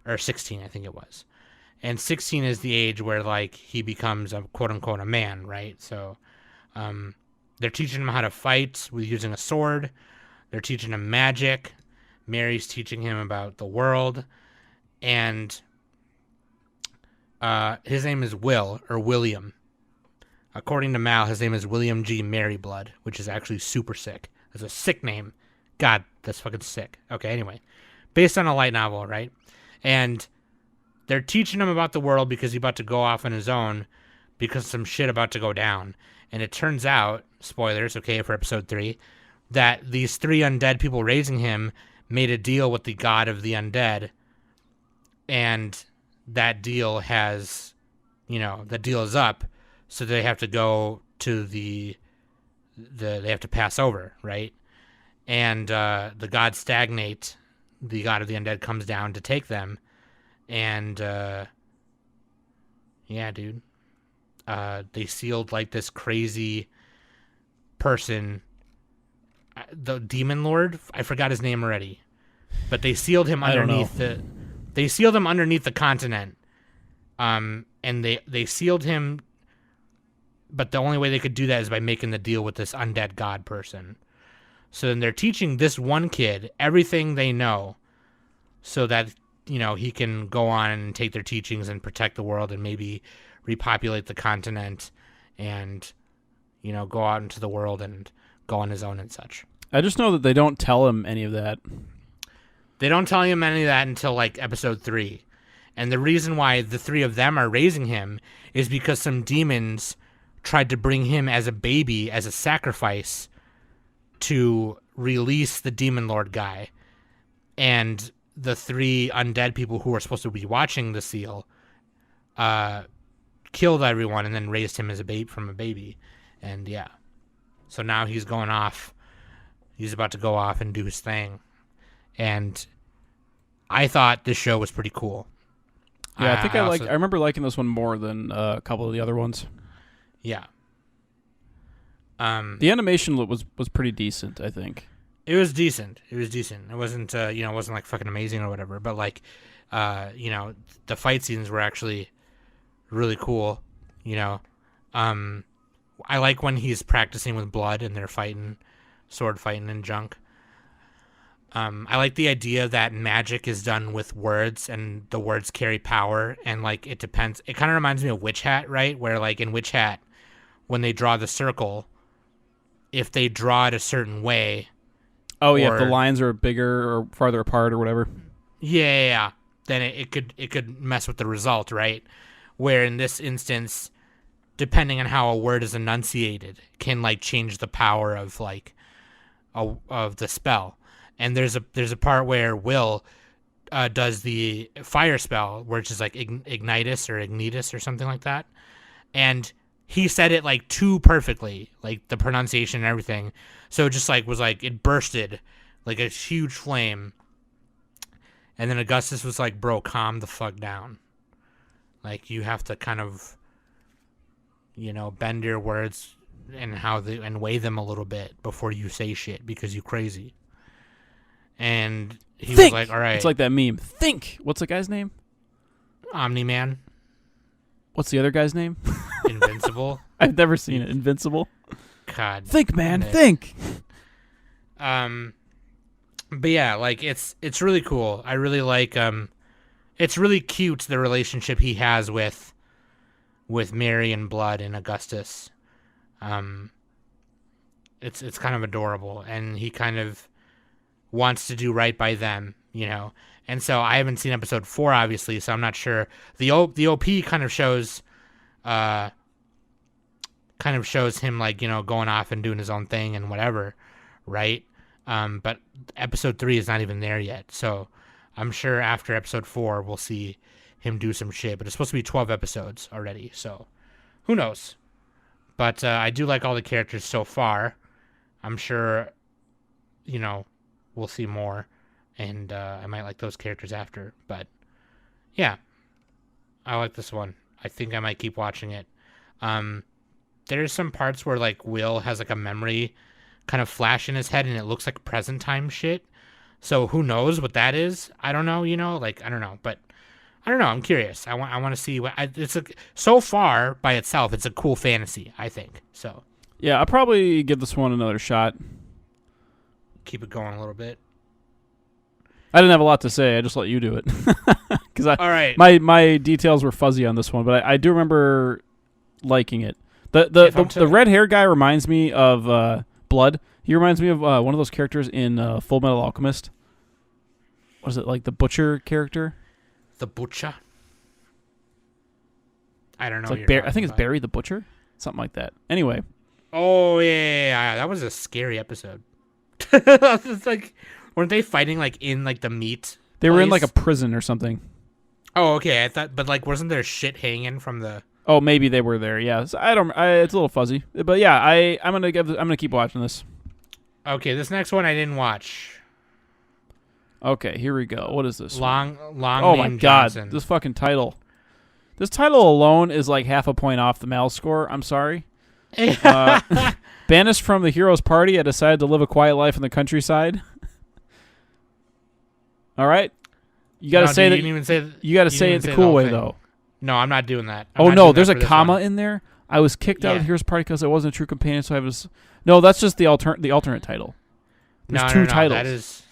or 16, I think it was. And 16 is the age where like he becomes a quote unquote a man, right? So they're teaching him how to fight with using a sword. They're teaching him magic. Mary's teaching him about the world. And his name is William. According to Mal, his name is William G. Maryblood, which is actually super sick. That's a sick name. God, that's fucking sick. Okay, anyway. Based on a light novel, right? And they're teaching him about the world because he's about to go off on his own because some shit about to go down. And it turns out, spoilers, okay, for episode 3, that these 3 undead people raising him made a deal with the god of the undead. And that deal has, that deal is up. So they have to go to they have to pass over, right? And the god Stagnate, the god of the undead, comes down to take them. And yeah, dude. They sealed like this crazy person, the demon lord. I forgot his name already, but they sealed him underneath They sealed him underneath the continent. And they sealed him, but the only way they could do that is by making the deal with this undead god person. So then they're teaching this one kid everything they know so that, he can go on and take their teachings and protect the world and maybe repopulate the continent and, go out into the world and go on his own and such. I just know that they don't tell him any of that. They don't tell him any of that until like episode 3. And the reason why the 3 of them are raising him is because some demons tried to bring him as a baby, as a sacrifice to release the demon lord guy. And the 3 undead people who were supposed to be watching the seal killed everyone and then raised him as from a baby. And yeah. So now he's going off. He's about to go off and do his thing. And I thought this show was pretty cool. Yeah, I remember liking this one more than a couple of the other ones. Yeah. The animation was pretty decent, I think. It was decent. It wasn't it wasn't like fucking amazing or whatever, but like the fight scenes were actually really cool, I like when he's practicing with blood and they're sword fighting and junk. I like the idea that magic is done with words and the words carry power, and like it depends. It kind of reminds me of Witch Hat, right? Where like in Witch Hat, when they draw the circle, if they draw it a certain way. Oh yeah, if the lines are bigger or farther apart or whatever. Yeah. Then it could mess with the result, right? Where in this instance, depending on how a word is enunciated, can like change the power of like of the spell. And there's a part where Will does the fire spell, which is like ignitus or something like that, and he said it like too perfectly, like the pronunciation and everything. So it just like was like it bursted like a huge flame. And then Augustus was like, "Bro, calm the fuck down. Like you have to kind of, bend your words and weigh them a little bit before you say shit because you crazy." And he was like, "All right." It's like that meme. Think. What's the guy's name? Omni-Man. What's the other guy's name? Invincible. I've never seen it. Invincible. God. Think, man. Think. But yeah, like it's really cool. I really like it's really cute, the relationship he has with Mary and Blood and Augustus. It's kind of adorable, and he kind of wants to do right by them, And so I haven't seen episode 4, obviously, so I'm not sure. The OP kind of shows him like, going off and doing his own thing and whatever, right? But episode 3 is not even there yet, so I'm sure after episode 4 we'll see him do some shit. But it's supposed to be 12 episodes already, so who knows? But I do like all the characters so far. I'm sure, we'll see more, and I might like those characters after. But yeah, I like this one. I think I might keep watching it. There's some parts where like Will has like a memory kind of flash in his head, and it looks like present time shit. So who knows what that is? I don't know. I don't know, but I don't know. I'm curious. I want to see what so far by itself. It's a cool fantasy, I think. So yeah, I'll probably give this one another shot. Keep it going a little bit. I didn't have a lot to say. I just let you do it because all right. My details were fuzzy on this one, but I do remember liking it. The red hair guy reminds me of Blood. He reminds me of one of those characters in Full Metal Alchemist. What is it, like the Butcher character? The Butcher? I don't know. It's like I think it's Barry the Butcher, something like that. Anyway. Oh yeah. That was a scary episode. It's like, weren't they fighting like in like the meat? They were in like a prison or something. Oh, okay. I thought, but like, wasn't there shit hanging from the? Oh, maybe they were there. Yeah, so it's a little fuzzy, but yeah, I'm gonna keep watching this. Okay, this next one I didn't watch. Okay, here we go. What is this? Long. Oh my god, Johnson. this fucking title. This title alone is like half a point off the Mal score. I'm sorry. Banished from the hero's party, I decided to live a quiet life in the countryside. All right, you got to say that. You got to say it the cool way, though. No, I'm not doing that. There's a comma in there. I was kicked out of the hero's party because I wasn't a true companion, so I was. No, that's just the alternate title. There's two titles.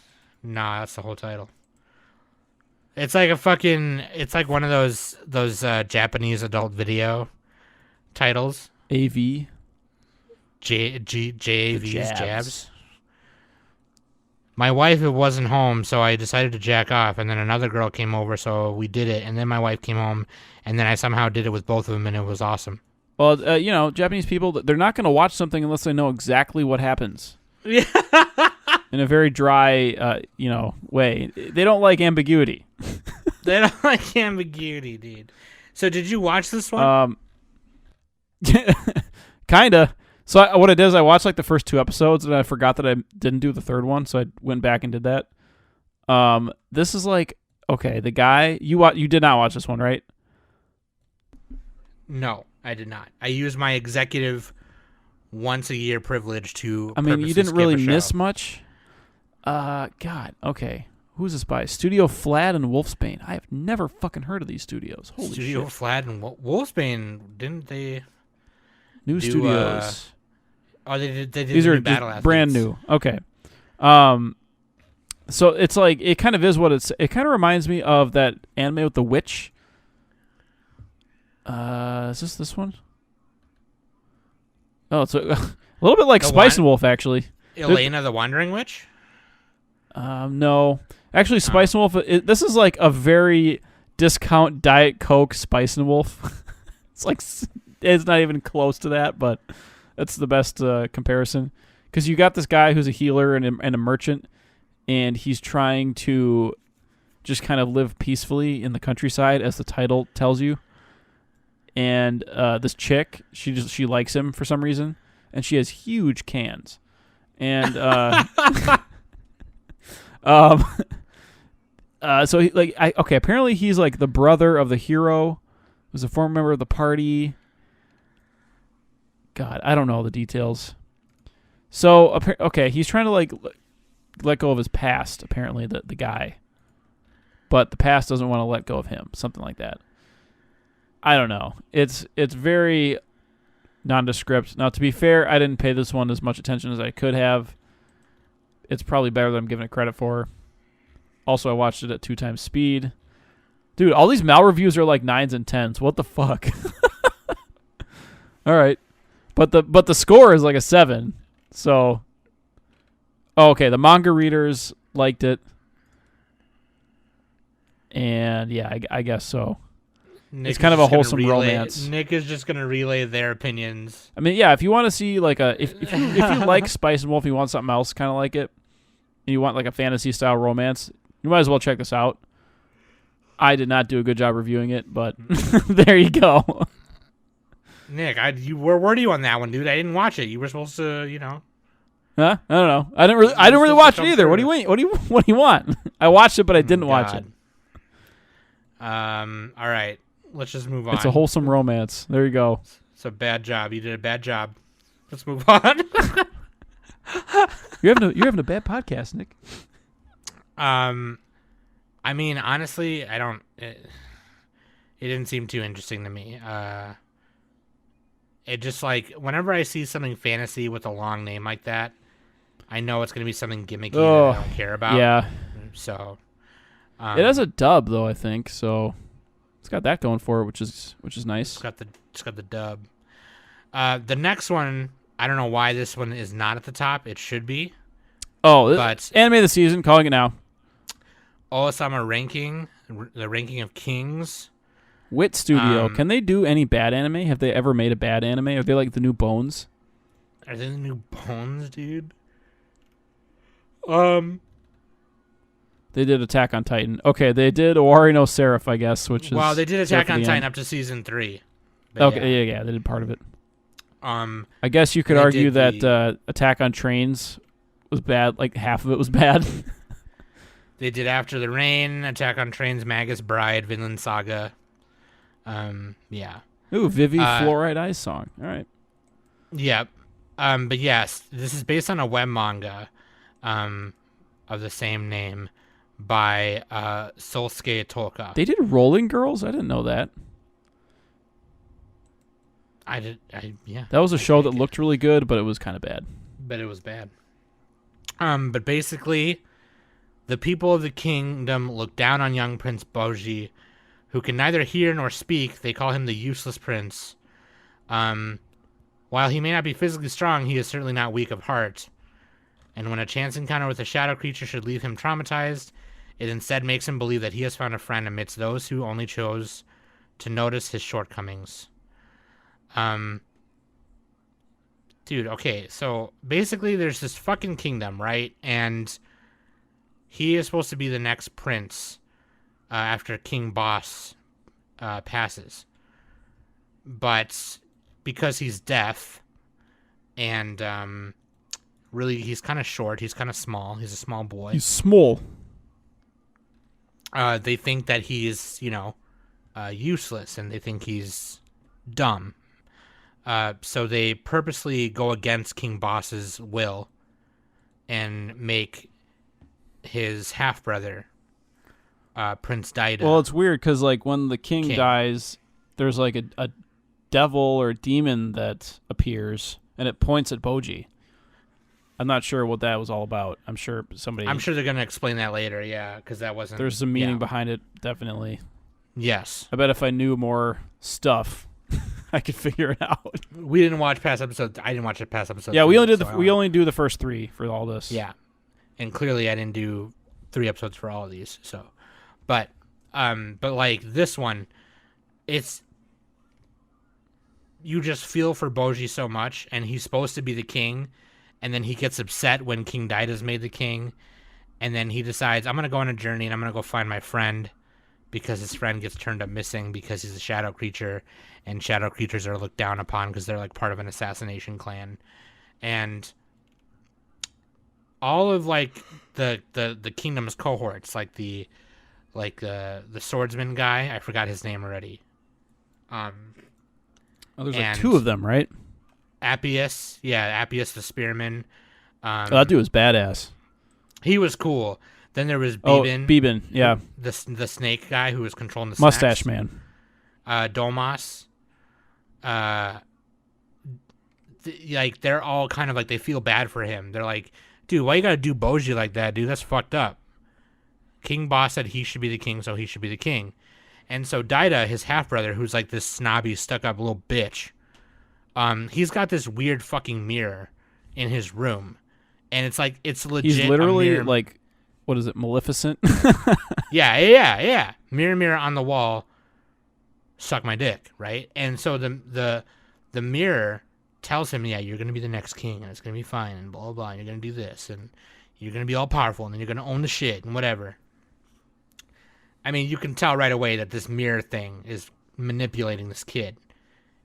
That's the whole title. It's like it's like one of those Japanese adult video titles. AV. JAV's jabs. My wife wasn't home, so I decided to jack off, and then another girl came over, so we did it, and then my wife came home, and then I somehow did it with both of them, and it was awesome. Well, Japanese people, they're not going to watch something unless they know exactly what happens. Yeah. in a very dry, way. They don't like ambiguity. They don't like ambiguity, dude. So did you watch this one? Kinda. So what I did is I watched like the first 2 episodes, and I forgot that I didn't do the third one, so I went back and did that. This is like, okay, the guy you did not watch this one, right? No, I did not. I use my executive once a year privilege to. I mean, you purposely didn't skip really a show. miss much. God, okay. Who's this by? Studio Flad and Wolfsbane. I have never fucking heard of these studios. Holy Studio shit. Flad and Wolfsbane, didn't they? New do, studios. Oh, they did. These the are new Battle just Athletes. brand new. Okay. So it's like, it kind of is what it kind of reminds me of that anime with the witch. Is this one? Oh, it's a little bit like The Spice one- and Wolf, actually. Elena the Wandering Witch. No. Actually, Spice and Wolf, this is like a very discount Diet Coke Spice and Wolf. It's like, it's not even close to that, but that's the best comparison. Because you got this guy who's a healer and a merchant, and he's trying to just kind of live peacefully in the countryside, as the title tells you. And this chick, she likes him for some reason, and she has huge cans. And so he, like, apparently he's like the brother of the hero, who's a former member of the party. God, I don't know the details. So he's trying to like let go of his past, apparently, the guy, but the past doesn't want to let go of him, something like that. I don't know. It's very nondescript. Now, to be fair, I didn't pay this one as much attention as I could have. It's probably better than I'm giving it credit for. Also, I watched it at 2 times speed. Dude, all these Mal reviews are like 9s and 10s. What the fuck? All right. But the score is like a 7. So, okay, the manga readers liked it. And yeah, I guess so. Nick It's kind is of a just gonna wholesome romance. Nick is just gonna relay their opinions. I mean, yeah, if you want to see like if you like Spice and Wolf, you want something else kind of like it, and you want like a fantasy style romance, you might as well check this out. I did not do a good job reviewing it, but there you go. Nick, where do you on that one, dude? I didn't watch it. You were supposed to, Huh? I don't know. I didn't really watch it either. What do you want? I watched it, but I didn't watch it. All right. Let's just move on. It's a wholesome romance. There you go. It's a bad job. You did a bad job. Let's move on. You're having a bad podcast, Nick. I mean, honestly, it didn't seem too interesting to me. It just, like, whenever I see something fantasy with a long name like that, I know it's going to be something gimmicky that I don't care about. Yeah. So, it has a dub though, I think, so it's got that going for it, which is nice. It's got the dub. The next one, I don't know why this one is not at the top. It should be. Oh, but anime of the season, calling it now. Ousama ranking, the ranking of kings. Wit Studio, can they do any bad anime? Have they ever made a bad anime? Are they like the new Bones? Are they the new Bones, dude? They did Attack on Titan. Okay, they did Owari no Seraph, I guess, which is... Well, they did Attack on Titan up to season 3. Okay, yeah, they did part of it. I guess you could argue that Attack on Trains was bad, like half of it was bad. They did After the Rain, Attack on Trains, Magus Bride, Vinland Saga. Yeah. Ooh, Vivi Fluoride Eyes song. All right. Yep. But yes, this is based on a web manga of the same name by Solsuke Toka. They did Rolling Girls? I didn't know that. Yeah. That was a show that looked really good, but it was kind of bad. But it was bad. But basically, the people of the kingdom look down on young Prince Boji, who can neither hear nor speak. They call him the useless prince. While he may not be physically strong, he is certainly not weak of heart. And when a chance encounter with a shadow creature should leave him traumatized, it instead makes him believe that he has found a friend amidst those who only chose to notice his shortcomings. Did Dude, okay, so basically there's this fucking kingdom, right? And he is supposed to be the next prince after King Boss passes. But because he's deaf and really he's kind of short, he's kind of small, he's a small boy. He's small. They think that he's, useless, and they think he's dumb. So they purposely go against King Boss's will and make his half-brother, Prince Daida. Well, it's weird because, like, when the king dies, there's, like, a devil or demon that appears, and it points at Boji. I'm not sure what that was all about. I'm sure they're going to explain that later, yeah, because that wasn't... There's some meaning behind it, definitely. Yes. I bet if I knew more stuff, I could figure it out. We didn't watch past episodes. I didn't watch the past episodes. Yeah, we only do the first 3 for all this. Yeah, and clearly I didn't do 3 episodes for all of these. So, but like this one, it's you just feel for Boji so much, and he's supposed to be the king, and then he gets upset when King Daida's made the king, and then he decides, I'm gonna go on a journey and I'm gonna go find my friend, because his friend gets turned up missing because he's a shadow creature, and shadow creatures are looked down upon because they're like part of an assassination clan. And all of like the kingdom's cohorts, like the swordsman guy, I forgot his name already. There's like 2 of them, right? Appius the spearman. That dude was badass. He was cool. Then there was Beeben. Oh, Beeben, yeah. The snake guy who was controlling the Mustache snacks. Man. Domas. Like, they're all kind of like, they feel bad for him. They're like, dude, why you gotta do Boji like that, dude? That's fucked up. King Boss said he should be the king, so he should be the king. And so Daida, his half-brother, who's like this snobby, stuck-up little bitch, he's got this weird fucking mirror in his room. And it's like, it's legit. He's literally like, what is it, Maleficent? Yeah. Mirror on the wall, suck my dick, right? And so the mirror tells him, yeah, you're going to be the next king, and it's going to be fine, and blah, blah, blah, and you're going to do this, and you're going to be all powerful, and then you're going to own the shit, and whatever. I mean, you can tell right away that this mirror thing is manipulating this kid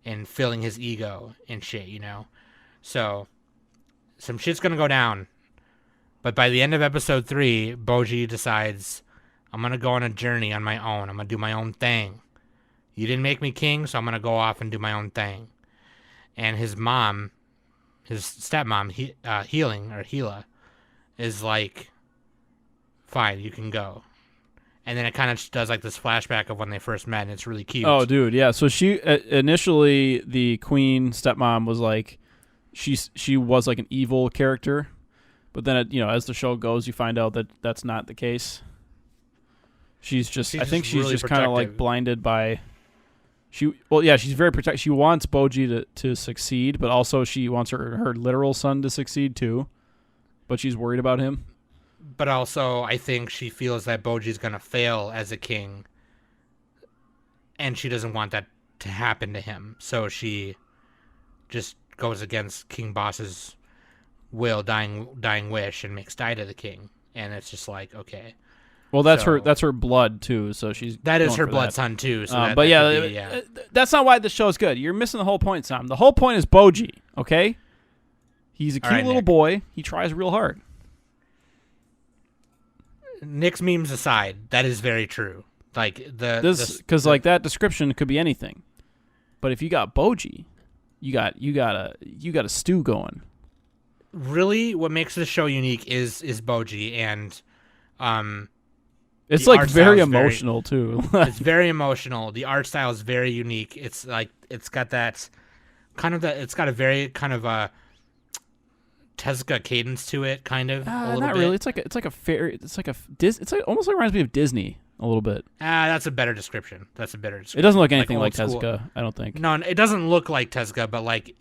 and filling his ego and shit, So, some shit's going to go down. But by the end of episode 3, Boji decides, I'm going to go on a journey on my own. I'm going to do my own thing. You didn't make me king, so I'm going to go off and do my own thing. And his mom, his stepmom, Hila, is like, fine, you can go. And then it kind of does like this flashback of when they first met, and it's really cute. Oh, dude, yeah. So she, initially, the queen stepmom was like, she was like an evil character. But then, as the show goes, you find out that that's not the case. She's just really kind of like blinded by. She's very protective. She wants Boji to succeed, but also she wants her literal son to succeed too. But she's worried about him. But also, I think she feels that Boji's gonna fail as a king, and she doesn't want that to happen to him. So she just goes against King Boss's will, dying wish, and makes Daida the king. And it's just like, okay. Well, that's her blood too. So that is her blood son too. So that's not why the show's good. You're missing the whole point, Sam. The whole point is Boji. Okay, he's a cute little boy. He tries real hard. Nick's memes aside, that is very true. Like because that description could be anything. But if you got Boji, you got a stew going. Really, what makes this show unique is Boji, and it's like very emotional too. It's very emotional. The art style is very unique. It's like it's got that kind of it's got a very kind of a Tezuka cadence to it, kind of. A little not bit. Really. It's like a fairy. It's like almost like reminds me of Disney a little bit. That's a better description. It doesn't look anything like Tezuka, I don't think. No, it doesn't look like Tezuka, but like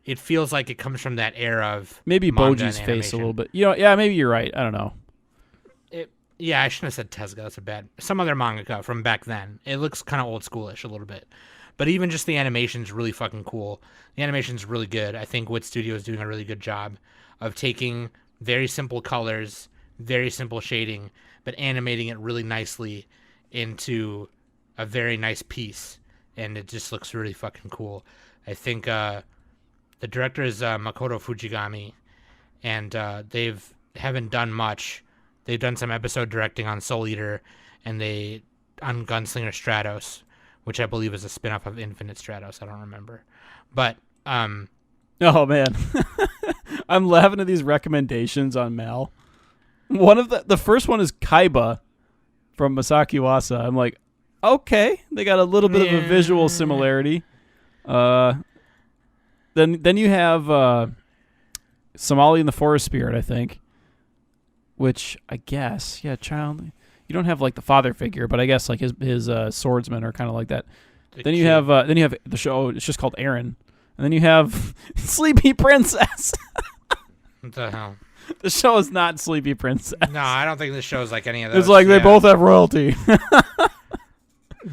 it feels like it comes from that era of maybe manga Boji's and face a animation. little bit. Yeah, maybe you're right. I don't know. I shouldn't have said Tezuka. That's some other mangaka from back then. It looks kind of old schoolish a little bit, But even just the animation's really fucking cool. The animation's really good. I think Wit Studio is doing a really good job of taking very simple colors, very simple shading, but animating it really nicely into a very nice piece, and it just looks really fucking cool. I think the director is Makoto Fujigami, and they haven't done much. They've done some episode directing on Soul Eater, and on Gunslinger Stratos, which I believe is a spin-off of Infinite Stratos. I don't remember, but oh man, I'm laughing at these recommendations on Mal. One of the first one is Kaiba from Masaki Wasa. I'm like, okay, they got a little bit of a visual similarity. Then you have Somali and the Forest Spirit, I think, which I guess, child. You don't have like the father figure, but I guess like his swordsmen are kind of like that. Then you have the show. It's just called Aaron, and then you have Sleepy Princess. What the hell? The show is not Sleepy Princess. No, I don't think this show is like any of those. It's like they both have royalty.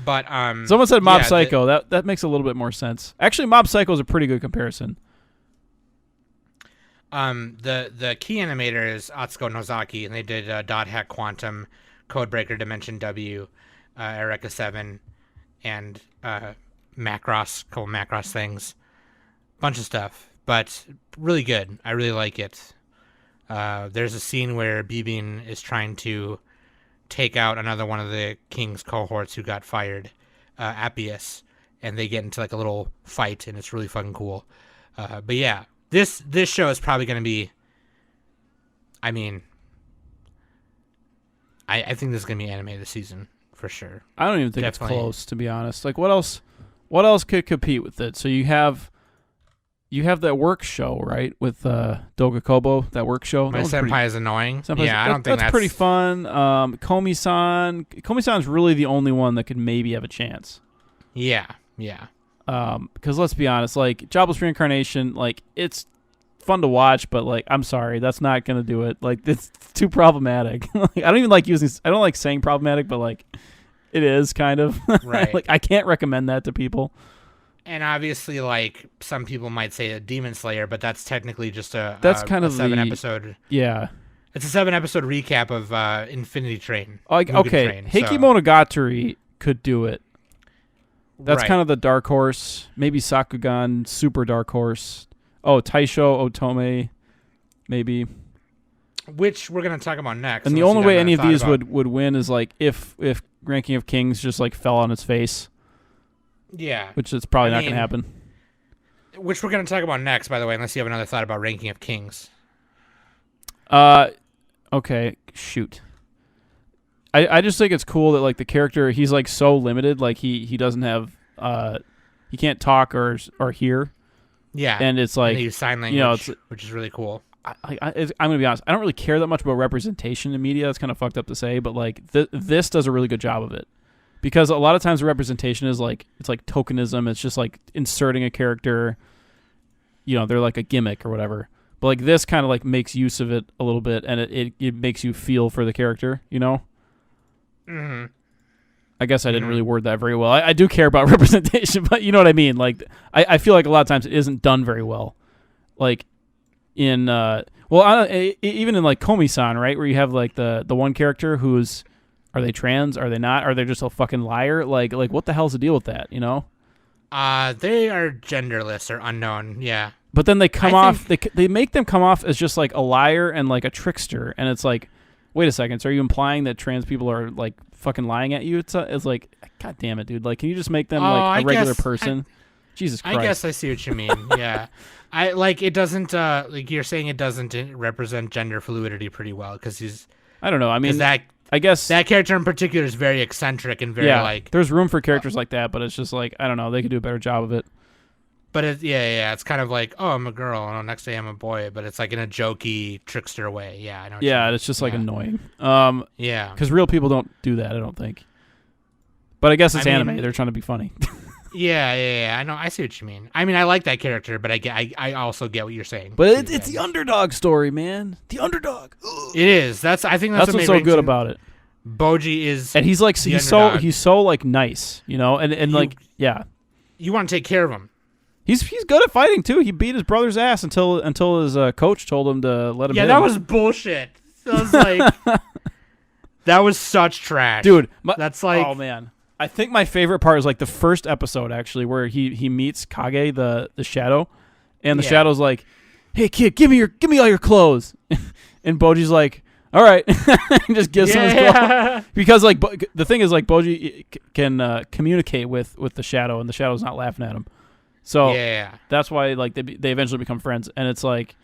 But someone said Mob Psycho. That makes a little bit more sense. Actually, Mob Psycho is a pretty good comparison. The key animator is Atsuko Nozaki, and they did Dot Hack Quantum, Codebreaker Dimension W, Eureka 7, and Macross, couple Macross things. Bunch of stuff, but really good. I really like it. There's a scene where Bibin is trying to take out another one of the king's cohorts who got fired, Appius, and they get into like a little fight, and it's really fucking cool. But yeah, this show is probably going to be, I mean, I think this is going to be anime this season for sure. I don't even think it's close, to be honest. Like, what else could compete with it? So you have that work show, right, with Dogakobo, that work show. My Senpai is annoying. I don't think that's pretty fun. Komi-san's really the only one that could maybe have a chance. Yeah. Because let's be honest, like Jobless Reincarnation, like it's fun to watch, but like I'm sorry, that's not gonna do it. Like it's too problematic. Like, I don't like saying problematic, but like it is kind of right. Like I can't recommend that to people. And obviously, like some people might say a Demon Slayer, but that's technically just a 7-episode. Yeah, it's a 7-episode recap of Infinity Train. Like okay, Heike Monogatari could do it. That's kind of the dark horse. Maybe Sakugan, super dark horse. Oh, Taisho Otome, maybe. Which we're gonna talk about next. And the only way any of these would win is like if Ranking of Kings just like fell on its face. Yeah. Which is probably not gonna happen. Which we're gonna talk about next, by the way, unless you have another thought about Ranking of Kings. Okay, shoot. I just think it's cool that like the character, he's like so limited, like he doesn't have he can't talk or hear. Yeah, and it's like and they use sign language, which is really cool. I'm gonna be honest, I don't really care that much about representation in media. That's kind of fucked up to say, but like this does a really good job of it, because a lot of times the representation is like it's like tokenism. It's just like inserting a character, they're like a gimmick or whatever. But like this kind of like makes use of it a little bit, and it makes you feel for the character, Mm-hmm. I guess I didn't really word that very well. I do care about representation, but you know what I mean? Like, I feel like a lot of times it isn't done very well. Like, even in like Komi-san, right? Where you have like the one character who's, are they trans? Are they not? Are they just a fucking liar? Like what the hell's the deal with that, They are genderless or unknown, yeah. But then they come off, they make them come off as just like a liar and like a trickster, and it's like, wait a second, so are you implying that trans people are like fucking lying at you? It's like, god damn it, dude. Like, can you just make them like a regular person? Jesus Christ. I guess I see what you mean. Yeah. I like it doesn't like you're saying it doesn't represent gender fluidity pretty well, because I don't know. I mean, I guess that character in particular is very eccentric and very like there's room for characters like that, but it's just like, I don't know, they could do a better job of it. But it's kind of like, oh, I'm a girl, and next day I'm a boy, but it's like in a jokey trickster way. Yeah, I know. Yeah, it's just like annoying. Yeah, because real people don't do that, I don't think. But I guess it's anime; they're trying to be funny. Yeah. I know. I see what you mean. I mean, I like that character, but I also get what you're saying. But it's the underdog story, man. The underdog. It is. I think that's what's so good about it. Boji is, and he's like he's so like nice, and like yeah. you want to take care of him. He's good at fighting too. He beat his brother's ass until his coach told him to let him. Yeah, hit that him. was bullshit. That was like, that was such trash, dude. That's like, oh man. I think my favorite part is like the first episode actually, where he meets Kage the shadow, and the shadow's like, "Hey kid, give me all your clothes," and Boji's like, "All right," and just gives him his clothes because like the thing is like Boji can communicate with the shadow, and the shadow's not laughing at him. So that's why like they eventually become friends, and it's like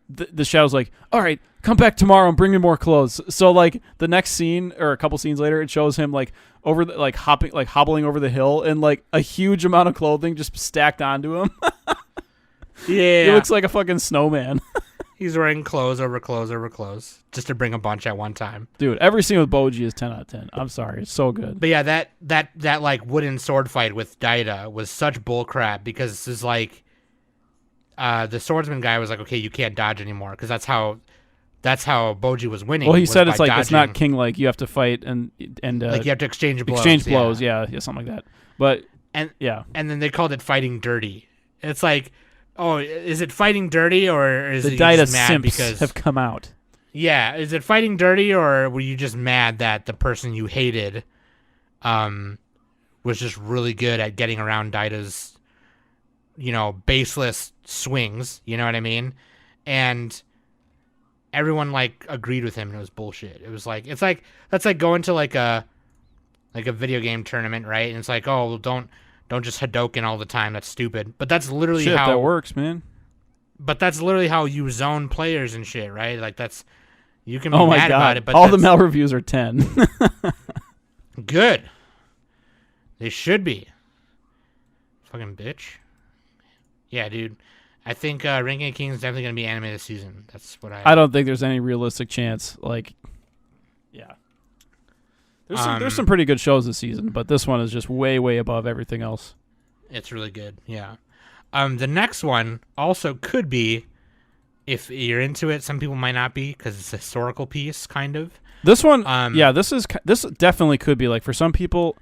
the shadow's like, all right, come back tomorrow and bring me more clothes. So like the next scene or a couple scenes later, it shows him like hobbling over the hill, and like a huge amount of clothing just stacked onto him. He looks like a fucking snowman. He's wearing clothes over clothes over clothes just to bring a bunch at one time. Dude, every scene with Boji is 10 out of 10. I'm sorry. It's so good. But yeah, that like wooden sword fight with Daida was such bullcrap, because it's like the swordsman guy was like, okay, you can't dodge anymore, because that's how Boji was winning. Well, he said it's like dodging. It's not king like you have to fight and like you have to exchange blows. Exchange blows, yeah, something like that. But and then they called it fighting dirty. It's like, oh, is it fighting dirty, or is it Daida just mad simps because have come out? Yeah, is it fighting dirty, or were you just mad that the person you hated was just really good at getting around Daida's, baseless swings, you know what I mean? And everyone like agreed with him, and it was bullshit. It was like, that's like going to like a video game tournament, right? And it's like, oh, well, don't just Hadouken all the time. That's stupid. But that's literally how that works, man. But that's literally how you zone players and shit, right? Like you can be oh my mad God. about it, but all the Mel reviews are 10. Good. They should be. Fucking bitch. Yeah, dude. I think Ranking of Kings is definitely gonna be anime this season. That's what I don't think there's any realistic chance. Like, yeah. There's some pretty good shows this season, but this one is just way, way above everything else. It's really good, yeah. The next one also could be, if you're into it. Some people might not be, because it's a historical piece, kind of. This one, this definitely could be. Like, for some people,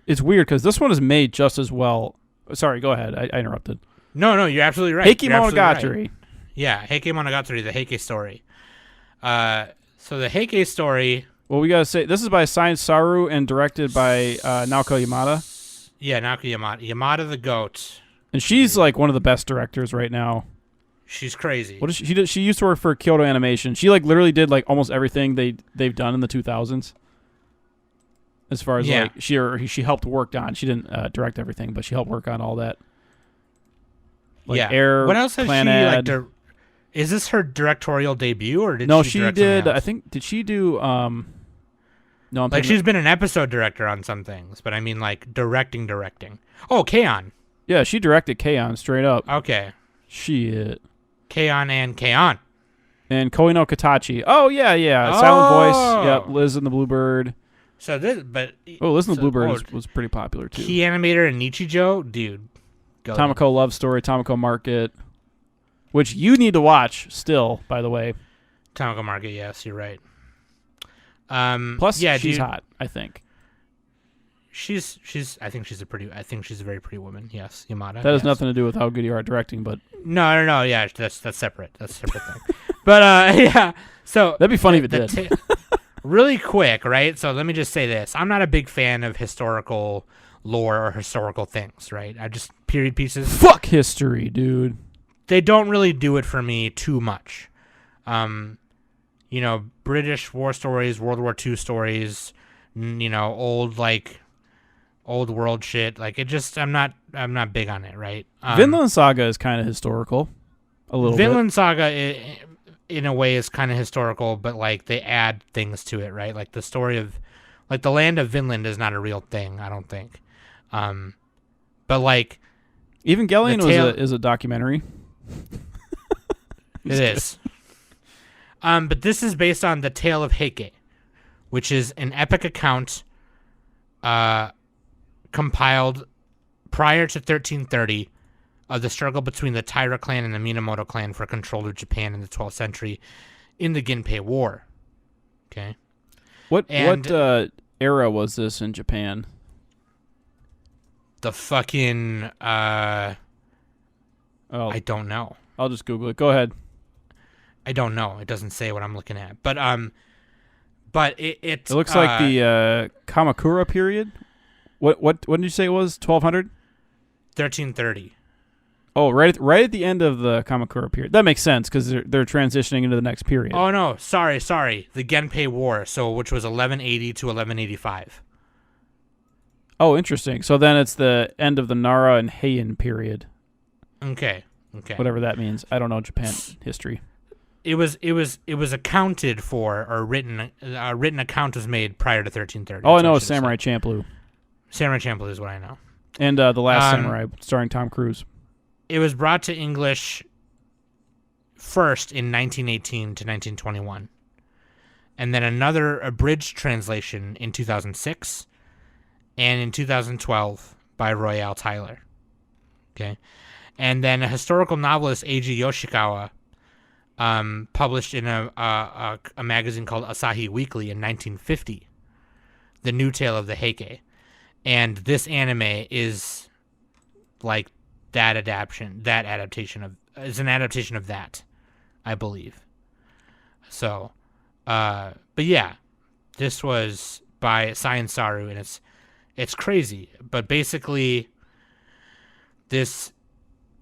it's weird, because this one is made just as well. Sorry, go ahead. I interrupted. No, you're absolutely right. Heike Monogatari. Right. Yeah, Heike Monogatari, the Heike story. So the Heike story... Well, we gotta say, this is by Science Saru and directed by Naoko Yamada. Yeah, Naoko Yamada. Yamada the GOAT. And she's like one of the best directors right now. She's crazy. What is she? She used to work for Kyoto Animation. She like literally did like almost everything they've done in the 2000s. As far as like she helped work on. She didn't direct everything, but she helped work on all that. Like Air. What else has Planad. she like? Is this her directorial debut, or did she direct did? else? I think did she do? No, like she's been an episode director on some things, but I mean like directing. Oh, K-On! Yeah, she directed K-On straight up. Okay. Shit. K-On and K-On. And Koi no Katachi. Oh yeah. Oh. Silent Voice. Yep. Liz and the Bluebird. So this, but Liz and the Bluebird was pretty popular too. Key Animator and Nichijou, dude. Tomoko Love Story, Tomoko Market, which you need to watch still, by the way. Tomoko Market, yes, you're right. Plus, she's hot, I think. I think she's a very pretty woman. Yes, Yamada. That has nothing to do with how good you are at directing, but no. Yeah, that's separate. That's a separate thing. But yeah. So that'd be funny if it did. Really quick, right? So let me just say this: I'm not a big fan of historical lore or historical things, right? I just period pieces. Fuck history, dude. They don't really do it for me too much. British war stories, World War II stories, old world shit. Like it just, I'm not big on it, right? Vinland Saga is kind of historical, a little bit. Vinland Saga, in a way, is kind of historical, but like they add things to it, right? Like the story of, like the land of Vinland is not a real thing, I don't think. But like, Evangelion is a documentary. It is. But this is based on the Tale of Heike, which is an epic account compiled prior to 1330 of the struggle between the Taira clan and the Minamoto clan for control of Japan in the 12th century in the Ginpei War. Okay. What era was this in Japan? The fucking I Oh, don't know. I'll just Google it. Go ahead. I don't know. It doesn't say what I'm looking at. But It looks like the Kamakura period. What did you say it was? 1200? 1330. Oh, right at the end of the Kamakura period. That makes sense because they're transitioning into the next period. Oh no, sorry. The Genpei War, which was 1180 to 1185. Oh, interesting. So then it's the end of the Nara and Heian period. Okay. Whatever that means. I don't know Japan history. It was accounted for, or written account was made prior to 1330. All I know is Samurai Champloo. Samurai Champloo is what I know. And The Last Samurai, starring Tom Cruise. It was brought to English first in 1918 to 1921. And then another abridged translation in 2006 and in 2012 by Royale Tyler. Okay. And then a historical novelist, Eiji Yoshikawa, published in a magazine called Asahi Weekly in 1950, The New Tale of the Heike. And this anime is like an adaptation of that, I believe. So, but yeah, this was by Science Saru, and it's crazy. But basically, this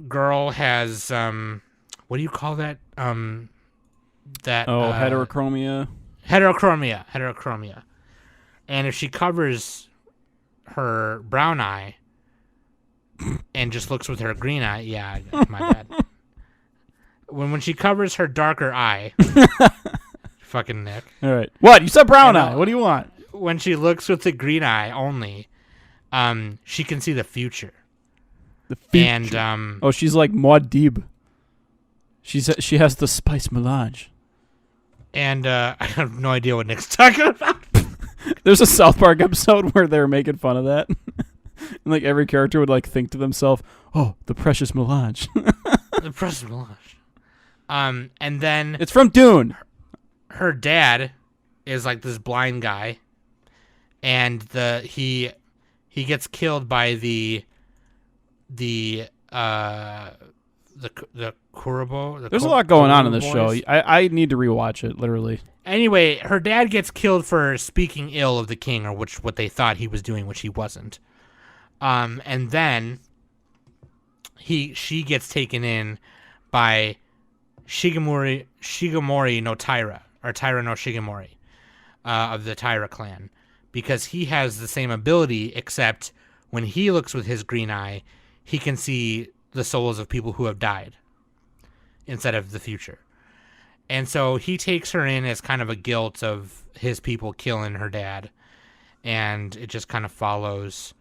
girl has what do you call that? Heterochromia. Heterochromia. And if she covers her brown eye and just looks with her green eye, yeah, my bad. When she covers her darker eye, fucking Nick. All right. What? You said brown eye. What do you want? When she looks with the green eye only, she can see the future. The future. And she's like Muad'Dib. She has the spice melange. And I have no idea what Nick's talking about. There's a South Park episode where they're making fun of that. And like every character would like think to themselves, "Oh, the precious melange." The precious melange. And then it's from Dune. Her dad is like this blind guy, and he gets killed by the Kurobo. There's a lot going on in this show. I need to rewatch it, literally. Anyway, her dad gets killed for speaking ill of the king, or what they thought he was doing, which he wasn't. And then she gets taken in by Shigemori no Taira, or Taira no Shigemori, of the Taira clan, because he has the same ability, except when he looks with his green eye, he can see the souls of people who have died instead of the future. And so he takes her in as kind of a guilt of his people killing her dad, and it just kind of follows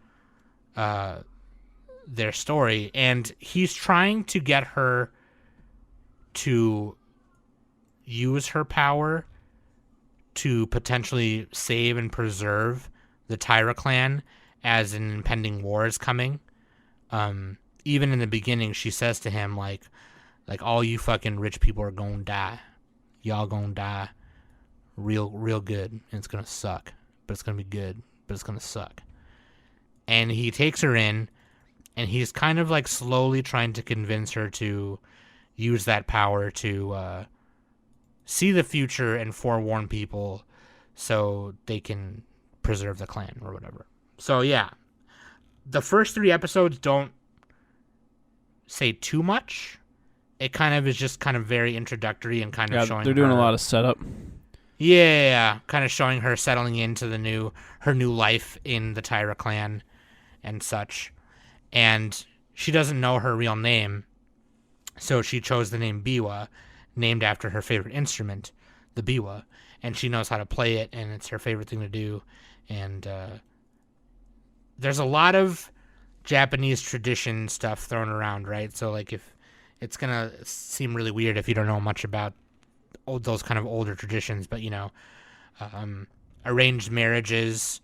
their story. And he's trying to get her to use her power to potentially save and preserve the Taira clan as an impending war is coming. Even in the beginning, she says to him, like all you fucking rich people are gonna die. Y'all gonna die real good, and it's gonna suck. But it's gonna be good, but it's gonna suck. And he takes her in, and he's kind of like slowly trying to convince her to use that power to see the future and forewarn people so they can preserve the clan or whatever. So yeah, the first 3 episodes don't say too much. It kind of is just kind of very introductory and kind of showing they're doing her, a lot of setup. Yeah, kind of showing her settling into her new life in the Taira clan and such. And she doesn't know her real name, so she chose the name Biwa, named after her favorite instrument, the biwa, and she knows how to play it, and it's her favorite thing to do. And there's a lot of Japanese tradition stuff thrown around, right? So like, if it's gonna seem really weird if you don't know much about those kind of older traditions, but arranged marriages,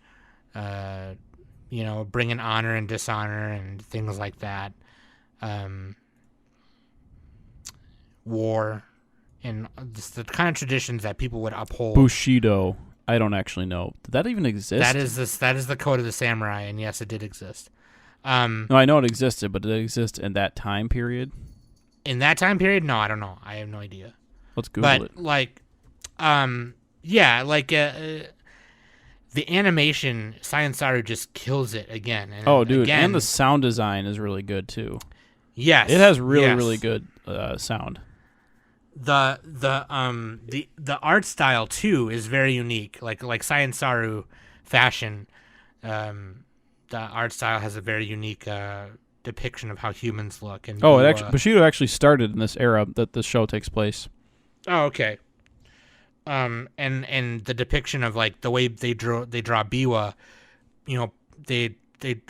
bringing honor and dishonor and things like that, war, and the kind of traditions that people would uphold. Bushido. I don't actually know. Did that even exist? That is the code of the samurai, and yes, it did exist. No, I know it existed, but did it exist in that time period? In that time period? No, I don't know. I have no idea. Let's Google it. But like, yeah, like the animation, Science Saru just kills it again. And Oh, dude, again, and the sound design is really good too. Yes, It has really good sound. The art style too is very unique. Like Science Saru fashion, the art style has a very unique depiction of how humans look. And Bushido actually started in this era that the show takes place. Oh, okay. And the depiction of like the way they draw Biwa, you know, they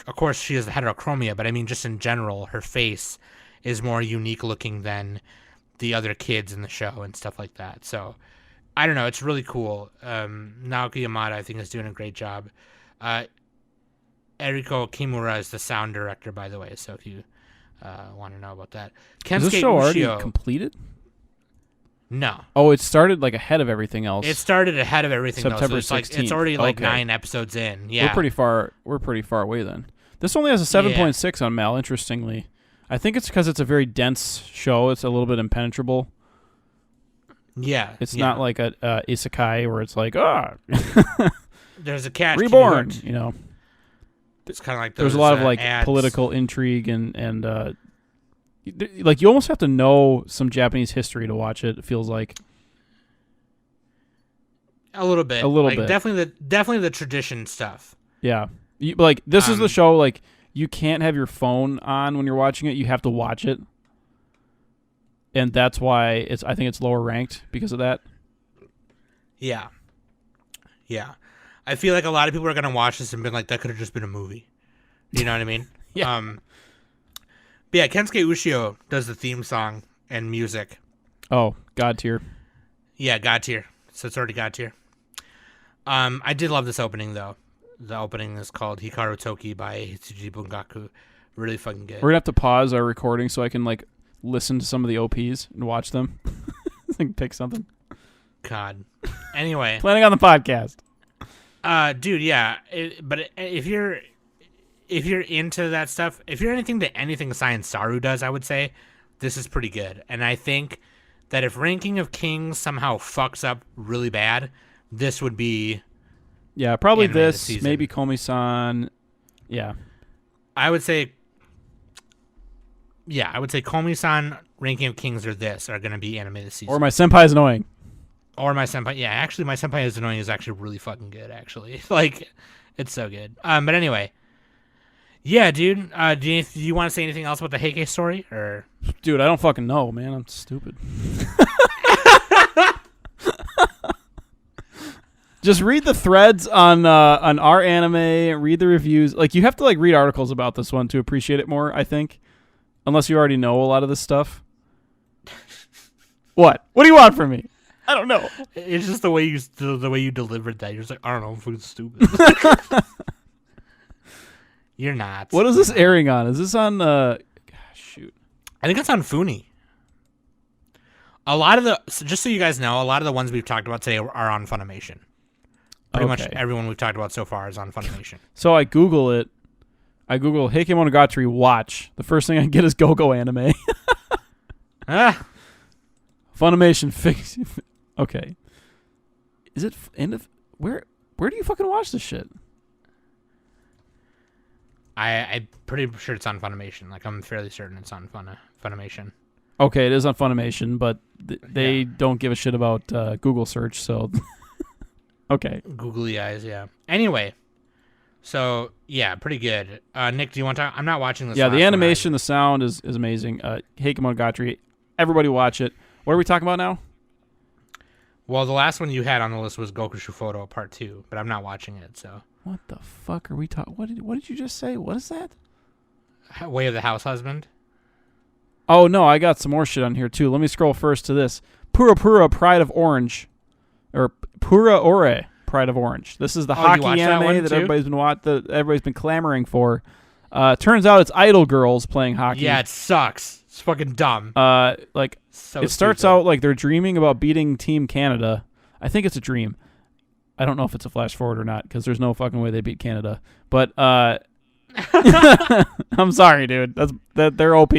of course she has the heterochromia, but I mean just in general her face is more unique looking than the other kids in the show and stuff like that. So I don't know, it's really cool. Naoki Yamada I think is doing a great job. Eriko Kimura is the sound director, by the way, so if you want to know about that. Kensuke Is this show already Ushio, completed? No. Oh, it started like ahead of everything else. It started ahead of everything. September though, so it's 16th. Like, it's already like Okay. 9 episodes in. Yeah. We're pretty far away then. This only has a 7.6 on Mal, interestingly. I think it's because it's a very dense show. It's a little bit impenetrable. Yeah. It's not like a isekai where it's like, There's a catch. reborn, you know. It's kind of like There's a lot of like ads. political intrigue and like you almost have to know some Japanese history to watch it. It feels like a little bit. bit. Definitely the tradition stuff. Yeah, like this is the show. Like you can't have your phone on when you're watching it. You have to watch it, and that's why I think it's lower ranked because of that. Yeah. Yeah. I feel like a lot of people are gonna watch this and be like, that could have just been a movie. You know what I mean? Yeah. But yeah, Kensuke Ushio does the theme song and music. Oh, God tier. Yeah, God tier. So it's already God tier. I did love this opening though. The opening is called Hikaru Toki by Hitsuji Bungaku. Really fucking good. We're gonna have to pause our recording so I can like listen to some of the OPs and watch them. Like pick something. God. Anyway. Planning on the podcast. Dude, yeah. But if you're into that stuff, if you're anything Science Saru does, I would say this is pretty good. And I think that if Ranking of Kings somehow fucks up really bad, this would be probably anime of the this, season. maybe Komi-san. Yeah. I would say Komi-san, Ranking of Kings, or this are going to be anime this season. Or My Senpai's Annoying. Or My Senpai. Yeah, actually, My Senpai is Annoying is actually really fucking good, actually. Like, it's so good. But anyway. Yeah, dude. Do you want to say anything else about the Heike story? Or Dude, I don't fucking know, man. I'm stupid. Just read the threads on our anime, read the reviews. Like, you have to like read articles about this one to appreciate it more, I think. Unless you already know a lot of this stuff. What? What do you want from me? I don't know. It's just the way you delivered that. You're just like, I don't know, I'm fucking stupid. You're not. What is this airing on? Is this on shoot. I think it's on Funi. A lot of just so you guys know, a lot of the ones we've talked about today are on Funimation. Pretty much everyone we've talked about so far is on Funimation. So I Google it. I Google Heike Monogatari watch. The first thing I get is Go-Go anime. Funimation fix. Okay. Is it end of where do you fucking watch this shit? I'm pretty sure it's on Funimation. Like, I'm fairly certain it's on Funimation. Okay, it is on Funimation, but they don't give a shit about Google search, so okay. Googly eyes, yeah. Anyway, so yeah, pretty good. Nick, do you want to talk? I'm not watching this. Yeah, the animation, the sound is amazing. Heike Monogatari, everybody watch it. What are we talking about now? Well, the last one you had on the list was Gokushufudou Part 2, but I'm not watching it, so. What the fuck are we talking? What did you just say? What is that? Way of the House Husband. Oh no, I got some more shit on here too. Let me scroll first to this. Pura Pura Pride of Orange, or Pura Ore Pride of Orange. This is the hockey anime that everybody's been clamoring for. Turns out it's idol girls playing hockey. Yeah, it sucks. It's fucking dumb. Like so it starts stupid. out like they're dreaming about beating Team Canada. I think it's a dream. I don't know if it's a flash forward or not because there's no fucking way they beat Canada. But I'm sorry, dude. They're OP.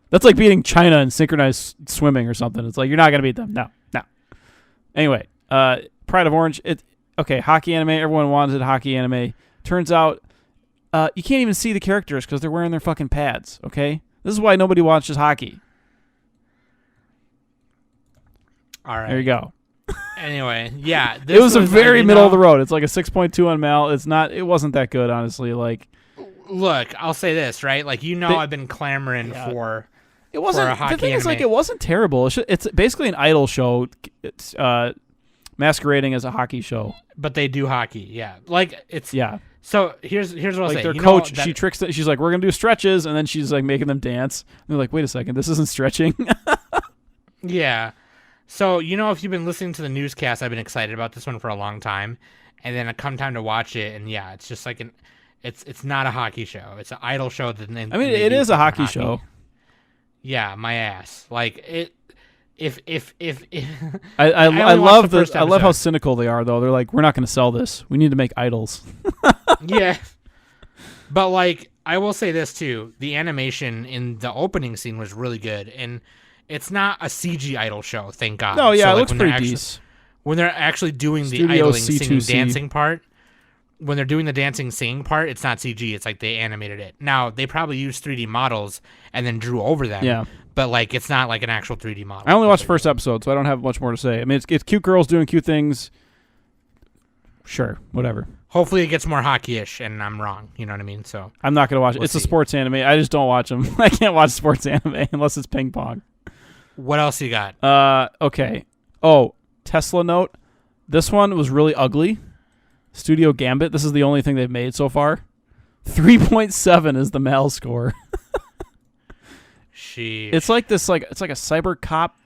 That's like beating China in synchronized swimming or something. It's like you're not gonna beat them. No. Anyway, Pride of Orange. Okay, hockey anime. Everyone wanted hockey anime. Turns out, you can't even see the characters because they're wearing their fucking pads. Okay, this is why nobody watches hockey. All right. There you go. Anyway, yeah. It was a very middle of the road. It's like a 6.2 on Mal. It wasn't that good, honestly. Like, look, I'll say this, right? Like, I've been clamoring for. It wasn't. For a hockey the thing anime. is, like, it wasn't terrible. It's basically an idol show. It's masquerading as a hockey show. But they do hockey, yeah. Like it's yeah. So here's what I'll say. Their coach, she tricks them. She's like, "We're gonna do stretches," and then she's like making them dance. And they're like, "Wait a second, this isn't stretching." Yeah. So if you've been listening to the newscast, I've been excited about this one for a long time, and then it come time to watch it, and yeah, it's just like it's not a hockey show. It's an idol show. It is a hockey show. Yeah, my ass. Like it. If I love how cynical they are though. They're like, we're not going to sell this. We need to make idols. Yeah. But like, I will say this too: the animation in the opening scene was really good, and it's not a CG idol show. Thank God. No, yeah, so, it like, looks pretty decent. When they're actually doing Studio the idling, C2C. singing, dancing part, when they're doing the dancing, singing part, it's not CG. It's like they animated it. Now they probably used 3D models and then drew over them. Yeah. But like, it's not like an actual 3D model. I only watched the first episode, so I don't have much more to say. I mean, it's cute girls doing cute things. Sure, whatever. Hopefully, it gets more hockey-ish, and I'm wrong. You know what I mean? So I'm not gonna watch it. It's a sports anime. I just don't watch them. I can't watch sports anime unless it's ping pong. What else you got? Okay. Oh, Tesla note. This one was really ugly. Studio Gambit. This is the only thing they've made so far. 3.7 is the Mal score. It's like this, it's like a cyber cop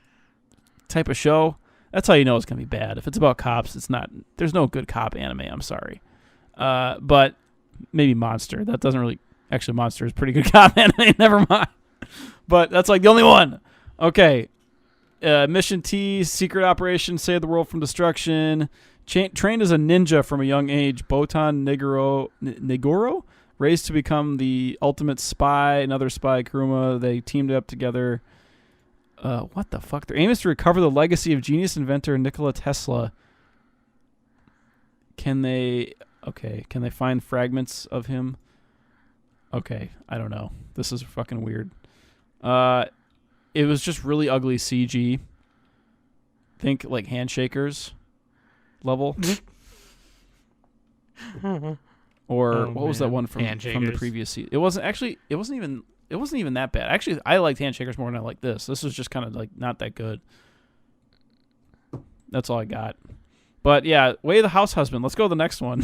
type of show. That's how you know it's gonna be bad. If it's about cops, it's not. There's no good cop anime. I'm sorry, but maybe Monster. That doesn't really. Actually, Monster is pretty good cop anime. Never mind. But that's like the only one. Okay, Mission T, Secret Operation, Save the World from Destruction. Trained as a ninja from a young age, Botan Negoro, raised to become the ultimate spy, another spy, Kuruma. They teamed up together. What the fuck? Their aim is to recover the legacy of genius inventor Nikola Tesla. Can they find fragments of him? Okay, I don't know. This is fucking weird. It was just really ugly CG. Think like Handshakers level. Or what was that one from the previous season? It wasn't even that bad. Actually, I liked Handshakers more than I liked this. This was just kind of like not that good. That's all I got. But yeah, Way of the House Husband. Let's go to the next one.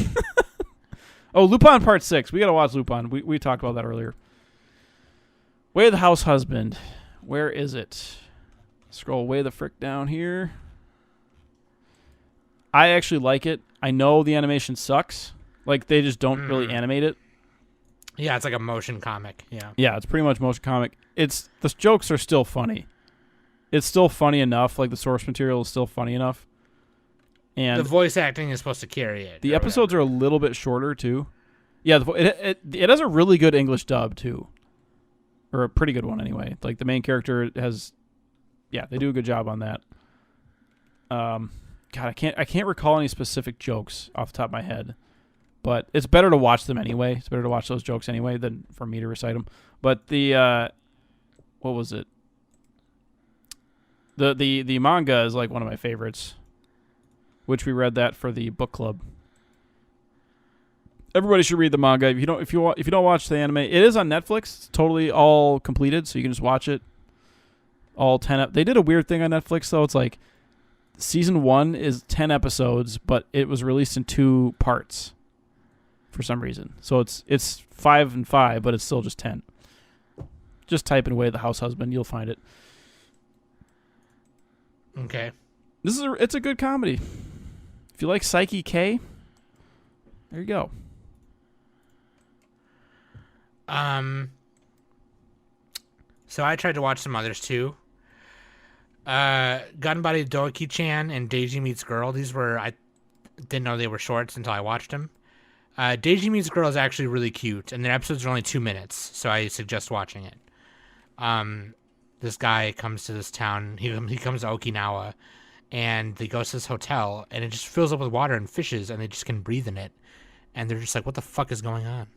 Oh, Lupin Part 6. We got to watch Lupin. We talked about that earlier. Way of the House Husband. Where is it? Scroll way the frick down here. I actually like it. I know the animation sucks. Like, they just don't really animate it. Yeah, it's like a motion comic. Yeah. Yeah, it's pretty much motion comic. The jokes are still funny. It's still funny enough. Like, the source material is still funny enough. And the voice acting is supposed to carry it. The episodes are a little bit shorter, too. Yeah, it has a really good English dub, too. Or a pretty good one, anyway. Like, the main character has... Yeah, they do a good job on that. God, I can't recall any specific jokes off the top of my head. But it's better to watch them anyway. It's better to watch those jokes anyway than for me to recite them. But the what was it? The manga is like one of my favorites, which we read that for the book club. Everybody should read the manga. If you don't watch the anime, it is on Netflix. It's totally all completed, so you can just watch it. All 10. They did a weird thing on Netflix though. It's like season 1 is 10 episodes, but it was released in 2 parts. For some reason. So it's 5 and 5, but it's still just 10. Just type in Way of the House Husband, you'll find it. Okay. It's a good comedy. If you like Psyche K, there you go. So I tried to watch some others too. Gunbody Doki-chan and Daiji Meets Girl. I didn't know they were shorts until I watched them. Deiji Meets Girl is actually really cute, and their episodes are only 2 minutes, so I suggest watching it. This guy comes to this town. He comes to Okinawa, and he goes to this hotel, and it just fills up with water and fishes, and they just can breathe in it. And they're just like, what the fuck is going on?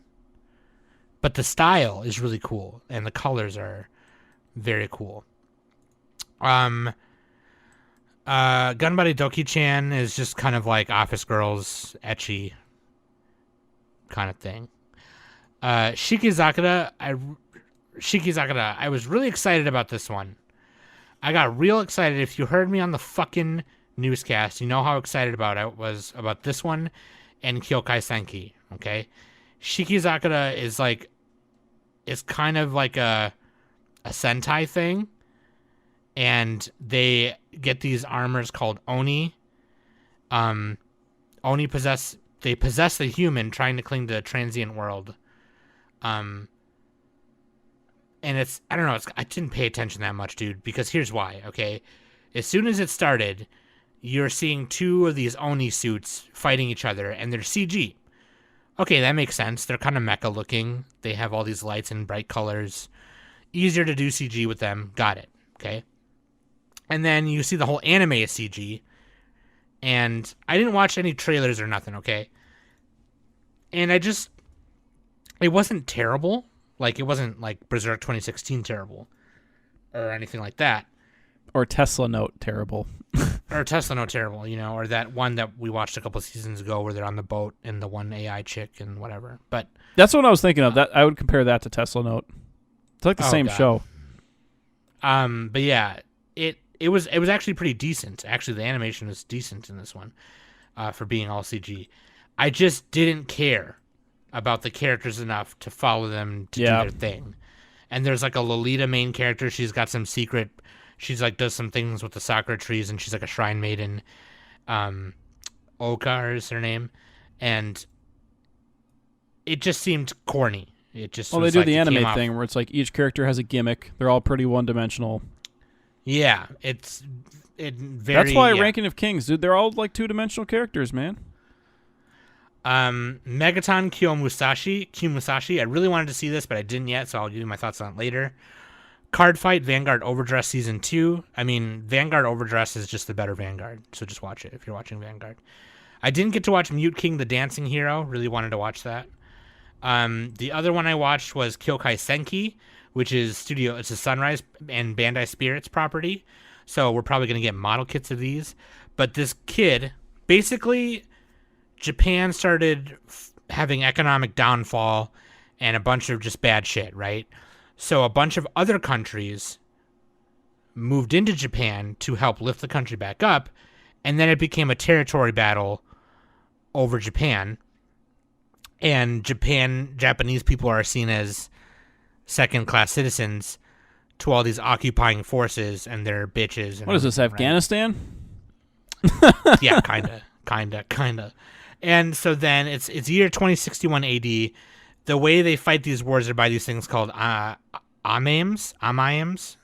But the style is really cool, and the colors are very cool. Gunbody Doki-chan is just kind of like Office Girls, ecchi kind of thing. Shikizakura, I was really excited about this one. I got real excited. If you heard me on the fucking newscast, you know how excited I was about this one and Kyokai Senki, okay? Shikizakura is kind of like a Sentai thing, and they get these armors called Oni. Oni possess the human trying to cling to a transient world. And it's, I don't know, I didn't pay attention that much, dude, because here's why, okay? As soon as it started, you're seeing 2 of these Oni suits fighting each other, and they're CG. Okay, that makes sense. They're kind of mecha looking. They have all these lights and bright colors. Easier to do CG with them. Got it, okay? And then you see the whole anime is CG, and I didn't watch any trailers or nothing, okay? And it wasn't terrible. Like, it wasn't like Berserk 2016 terrible or anything like that. Or Tesla Note terrible. Or Tesla Note terrible, you know, or that one that we watched a couple seasons ago where they're on the boat and the one AI chick and whatever. But that's what I was thinking of. That I would compare that to Tesla Note. It's like the same show. But yeah, it was actually pretty decent. Actually, the animation was decent in this one, for being all CG. I just didn't care about the characters enough to follow them to do their thing. And there's like a Lolita main character. She's got some secret. She's like does some things with the sakura trees, and she's like a shrine maiden. Oka is her name, and it just seemed corny. It just they do the anime thing where it's like each character has a gimmick. They're all pretty one-dimensional. Yeah, That's why Ranking of Kings, dude. They're all like 2-dimensional characters, man. Megaton Kyo Musashi. I really wanted to see this, but I didn't yet, so I'll give you my thoughts on it later. Card Fight Vanguard Overdress Season 2. I mean, Vanguard Overdress is just the better Vanguard, so just watch it if you're watching Vanguard. I didn't get to watch Mute King the Dancing Hero. Really wanted to watch that. The other one I watched was Kyokai Senki, which is it's a Sunrise and Bandai Spirits property, so we're probably going to get model kits of these. But this kid, basically, Japan started having economic downfall and a bunch of just bad shit, right? So a bunch of other countries moved into Japan to help lift the country back up, and then it became a territory battle over Japan. And Japanese people are seen as second-class citizens to all these occupying forces, and they're bitches. And what is this, Afghanistan? Right? Yeah, kinda. And so then it's year 2061 AD. The way they fight these wars are by these things called AMAIMs, AMAIM,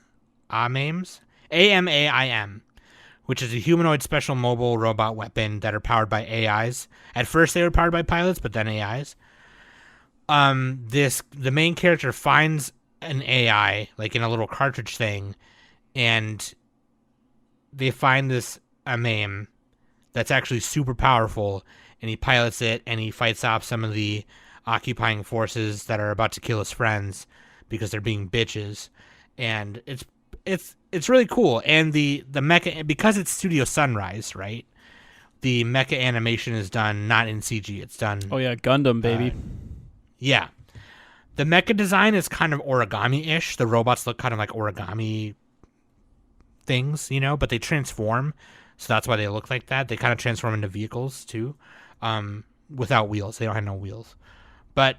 which is a humanoid special mobile robot weapon that are powered by AIs. At first they were powered by pilots, but then AIs. The main character finds an AI, like in a little cartridge thing, and they find this AMAIM that's actually super powerful, and he pilots it, and he fights off some of the occupying forces that are about to kill his friends because they're being bitches. And it's really cool. And the mecha, because it's Studio Sunrise, right? The mecha animation is done not in CG. It's done. Oh yeah, Gundam baby. Yeah, the mecha design is kind of origami-ish. The robots look kind of like origami things, you know, but they transform, so that's why they look like that. They kind of transform into vehicles too, without wheels. They don't have no wheels. But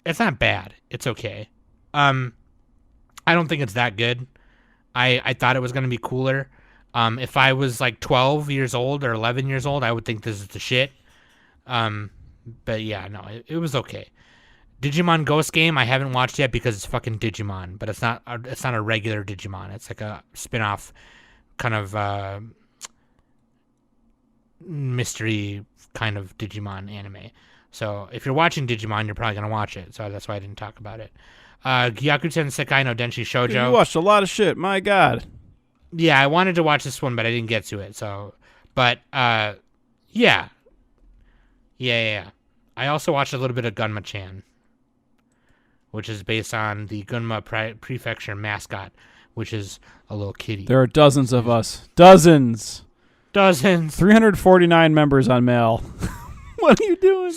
it's not bad. It's okay. I don't think it's that good. I thought it was going to be cooler. If I was like 12 years old or 11 years old, I would think this is the shit. But yeah, no, it was okay. Digimon Ghost Game I haven't watched yet because it's fucking Digimon, but it's not a regular Digimon. It's like a spin-off kind of mystery kind of Digimon anime. So if you're watching Digimon, you're probably gonna watch it. So that's why I didn't talk about it. Gyakuten Sekai no Denshi Shoujo. Dude, you watched a lot of shit. My God. Yeah, I wanted to watch this one, but I didn't get to it. So, but yeah. I also watched a little bit of Gunma-chan, which is based on the Gunma Prefecture mascot, which is a little kitty. There are dozens of us. Dozens. 349 members on Mail. What are you doing?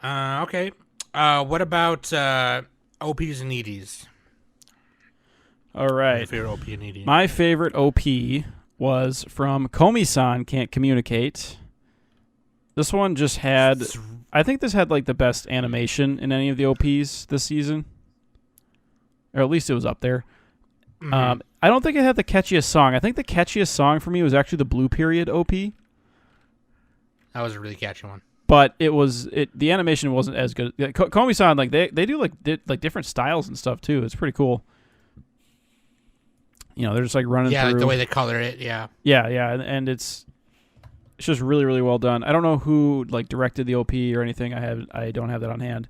Okay. What about OPs and EDs? All right. My favorite OP and ED. My favorite OP was from Komi-san Can't Communicate. This one just had... I think this had like the best animation in any of the OPs this season. Or at least it was up there. Mm-hmm. I don't think it had the catchiest song. I think the catchiest song for me was actually the Blue Period OP. That was a really catchy one. But the animation wasn't as good. Komi-san, like they do like different styles and stuff too. It's pretty cool. You know, they're just like running through. Yeah, like the way they color it, yeah. Yeah, and it's just really, really well done. I don't know who like directed the OP or anything. I don't have that on hand.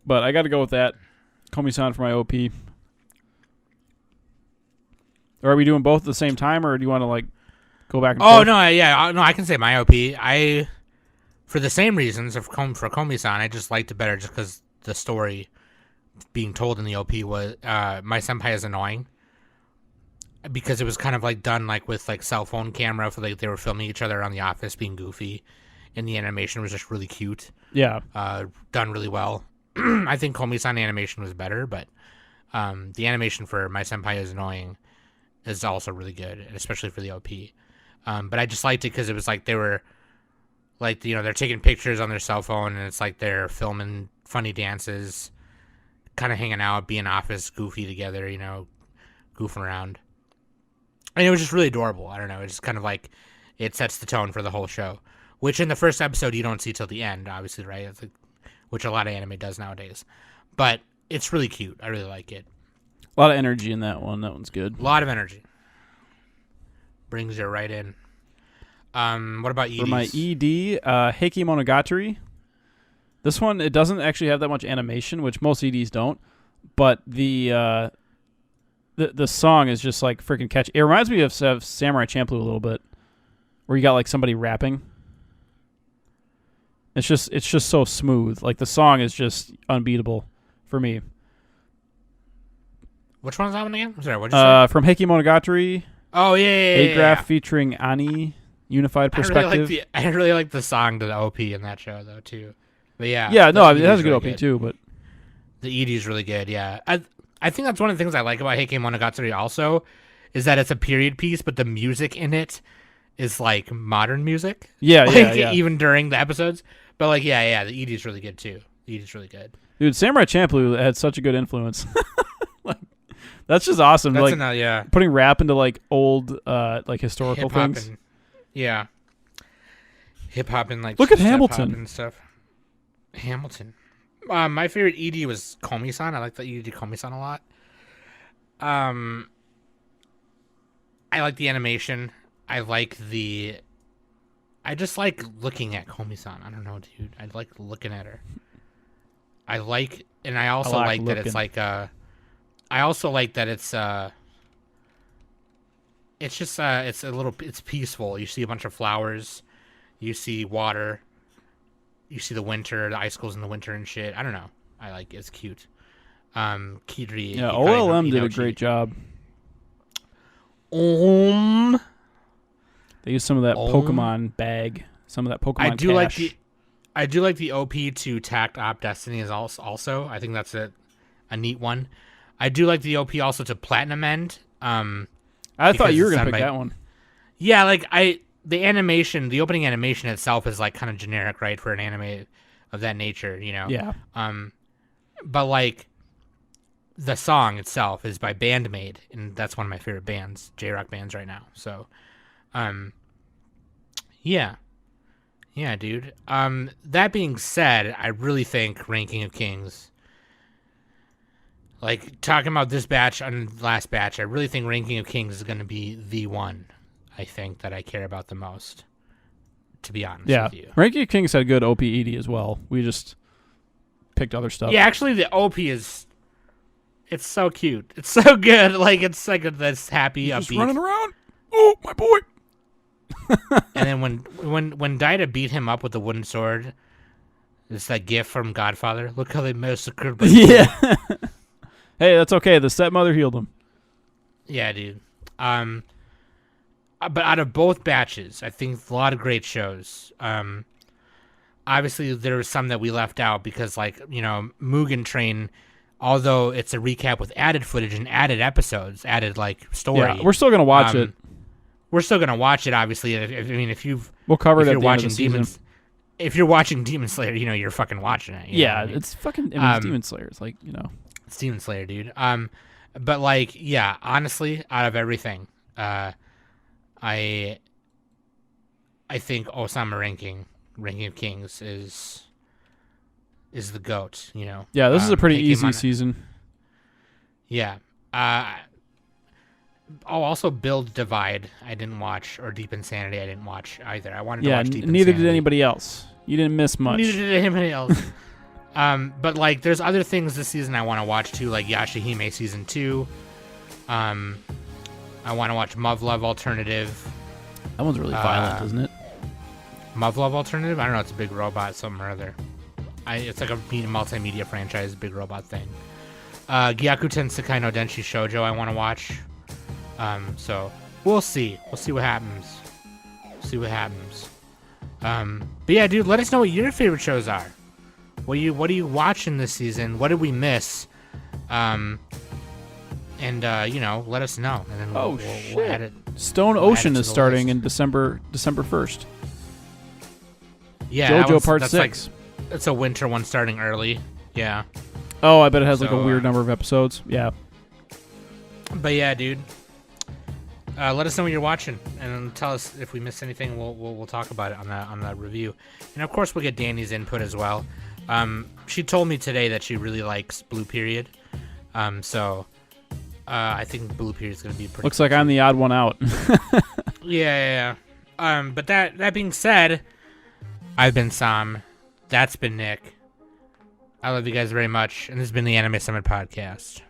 But I got to go with that. Komi-san for my OP. Or are we doing both at the same time, or do you want to like go back and forth? Oh, no, yeah. No, I can say my OP. For the same reasons for Komi-san, I just liked it better just because the story being told in the OP was My Senpai is Annoying. Because it was kind of like done like with like cell phone camera for like they were filming each other around the office being goofy. And the animation was just really cute. Yeah. Done really well. I think Komi-san animation was better, but the animation for My Senpai is Annoying is also really good, especially for the OP. But I just liked it because it was like they were, like, you know, they're taking pictures on their cell phone, and it's like they're filming funny dances, kind of hanging out, being office goofy together, you know, goofing around. And it was just really adorable. I don't know. It's just kind of like it sets the tone for the whole show, which in the first episode you don't see till the end, obviously, right? It's like, which a lot of anime does nowadays. But it's really cute. I really like it. A lot of energy in that one. That one's good. A lot of energy. Brings you right in. What about EDs? For my ED, Heike Monogatari. This one, it doesn't actually have that much animation, which most EDs don't. But the song is just like freaking catchy. It reminds me of Samurai Champloo a little bit, where you got like somebody rapping. It's just so smooth. Like the song is just unbeatable for me. Which one's that one again? I'm sorry, what'd you say? From Heike Monogatari. Oh, yeah. A-Graph featuring Ani, Unified Perspective. I really like the song to the OP in that show, though, too. But yeah. Yeah, no, I mean, it has a really good OP, too, but... The ED is really good, yeah. I think that's one of the things I like about Heike Monogatari also, is that it's a period piece, but the music in it is, like, modern music. Yeah, like, yeah. Even during the episodes. But, like, yeah, the ED is really good, too. The ED is really good. Dude, Samurai Champloo had such a good influence. Like, that's just awesome. That's like, yeah. Putting rap into, like, old, like, historical Hip-hop things. And, yeah. Hip-hop and, like... Look at Hamilton. And stuff. Hamilton. My favorite ED was Komi-san. I like the ED Komi-san a lot. I like the animation. I just like looking at Komi-san. I don't know, dude. I like looking at her. I also like that it's like I also like that it's just it's peaceful. You see a bunch of flowers, you see water, you see the winter, the icicles in the winter and shit. I don't know. I like it's cute. Kidri. Yeah, OLM did a great job. They used some of that Pokemon bag, some of that Pokemon cash. I do like the OP to Tact Op Destiny is also. I think that's a neat one. I do like the OP also to Platinum End. I thought you were gonna pick that one. Yeah, like the animation, the opening animation itself is like kind of generic, right, for an anime of that nature, you know. Yeah. But like the song itself is by Bandmade, and that's one of my favorite bands, J-rock bands right now. So, yeah, dude. That being said, I really think Ranking of Kings, like talking about this batch and last batch, I really think Ranking of Kings is going to be the one I think that I care about the most. to be honest Yeah, with you. Ranking of Kings had good OP-ED as well. We just picked other stuff. Yeah, actually, the OP is. It's so cute. It's so good. Like, it's like this happy, Just upbeat. running around. Oh, my boy. And then when Daida beat him up with the wooden sword, it's that gif from Godfather. Look how they massacred. Yeah. Hey, that's okay. The stepmother healed him. Yeah, dude. But out of both batches, I think a lot of great shows. Obviously, there were some that we left out because, like, Mugen Train, although it's a recap with added footage and added episodes, added, like, story. Yeah, we're still going to watch it. We're still going to watch it, obviously. If you've... We'll cover it if at you're the end of watching the season. If you're watching Demon Slayer, you're fucking watching it. You know what I mean? It's fucking it's Demon Slayer. It's like, It's Demon Slayer, dude. But, like, yeah, honestly, out of everything, I think Ousama ranking of Kings is the GOAT, Yeah, this is a pretty Heike easy season. Yeah. Also Build Divide I didn't watch, or Deep Insanity I didn't watch either. I wanted to watch Deep Insanity. Neither did anybody else. You didn't miss much. Neither did anybody else. But, like, there's other things this season I want to watch, too, like Yashahime Season 2. I want to watch Muv-Luv Alternative. That one's really violent, isn't it? Muv-Luv Alternative? I don't know. It's a big robot, something or other. It's like a multimedia franchise, big robot thing. Gyaku Tensekai no Denshi Shoujo I want to watch. So we'll see. We'll see what happens. But yeah, dude, let us know what your favorite shows are. What are you watching this season? What did we miss? And let us know. And then we'll add it. Stone Ocean is starting in December 1st. Yeah, JoJo Part 6. It's a winter one starting early. Yeah. Oh, I bet it has like a weird number of episodes. Yeah. But yeah, dude. Let us know what you're watching, and tell us if we missed anything. We'll talk about it on the review, and of course we'll get Danny's input as well. She told me today that she really likes Blue Period, so I think Blue Period is going to be pretty. Looks like I'm the odd one out. Yeah. But that being said, I've been Sam. That's been Nick. I love you guys very much, and this has been the Anime Summit Podcast.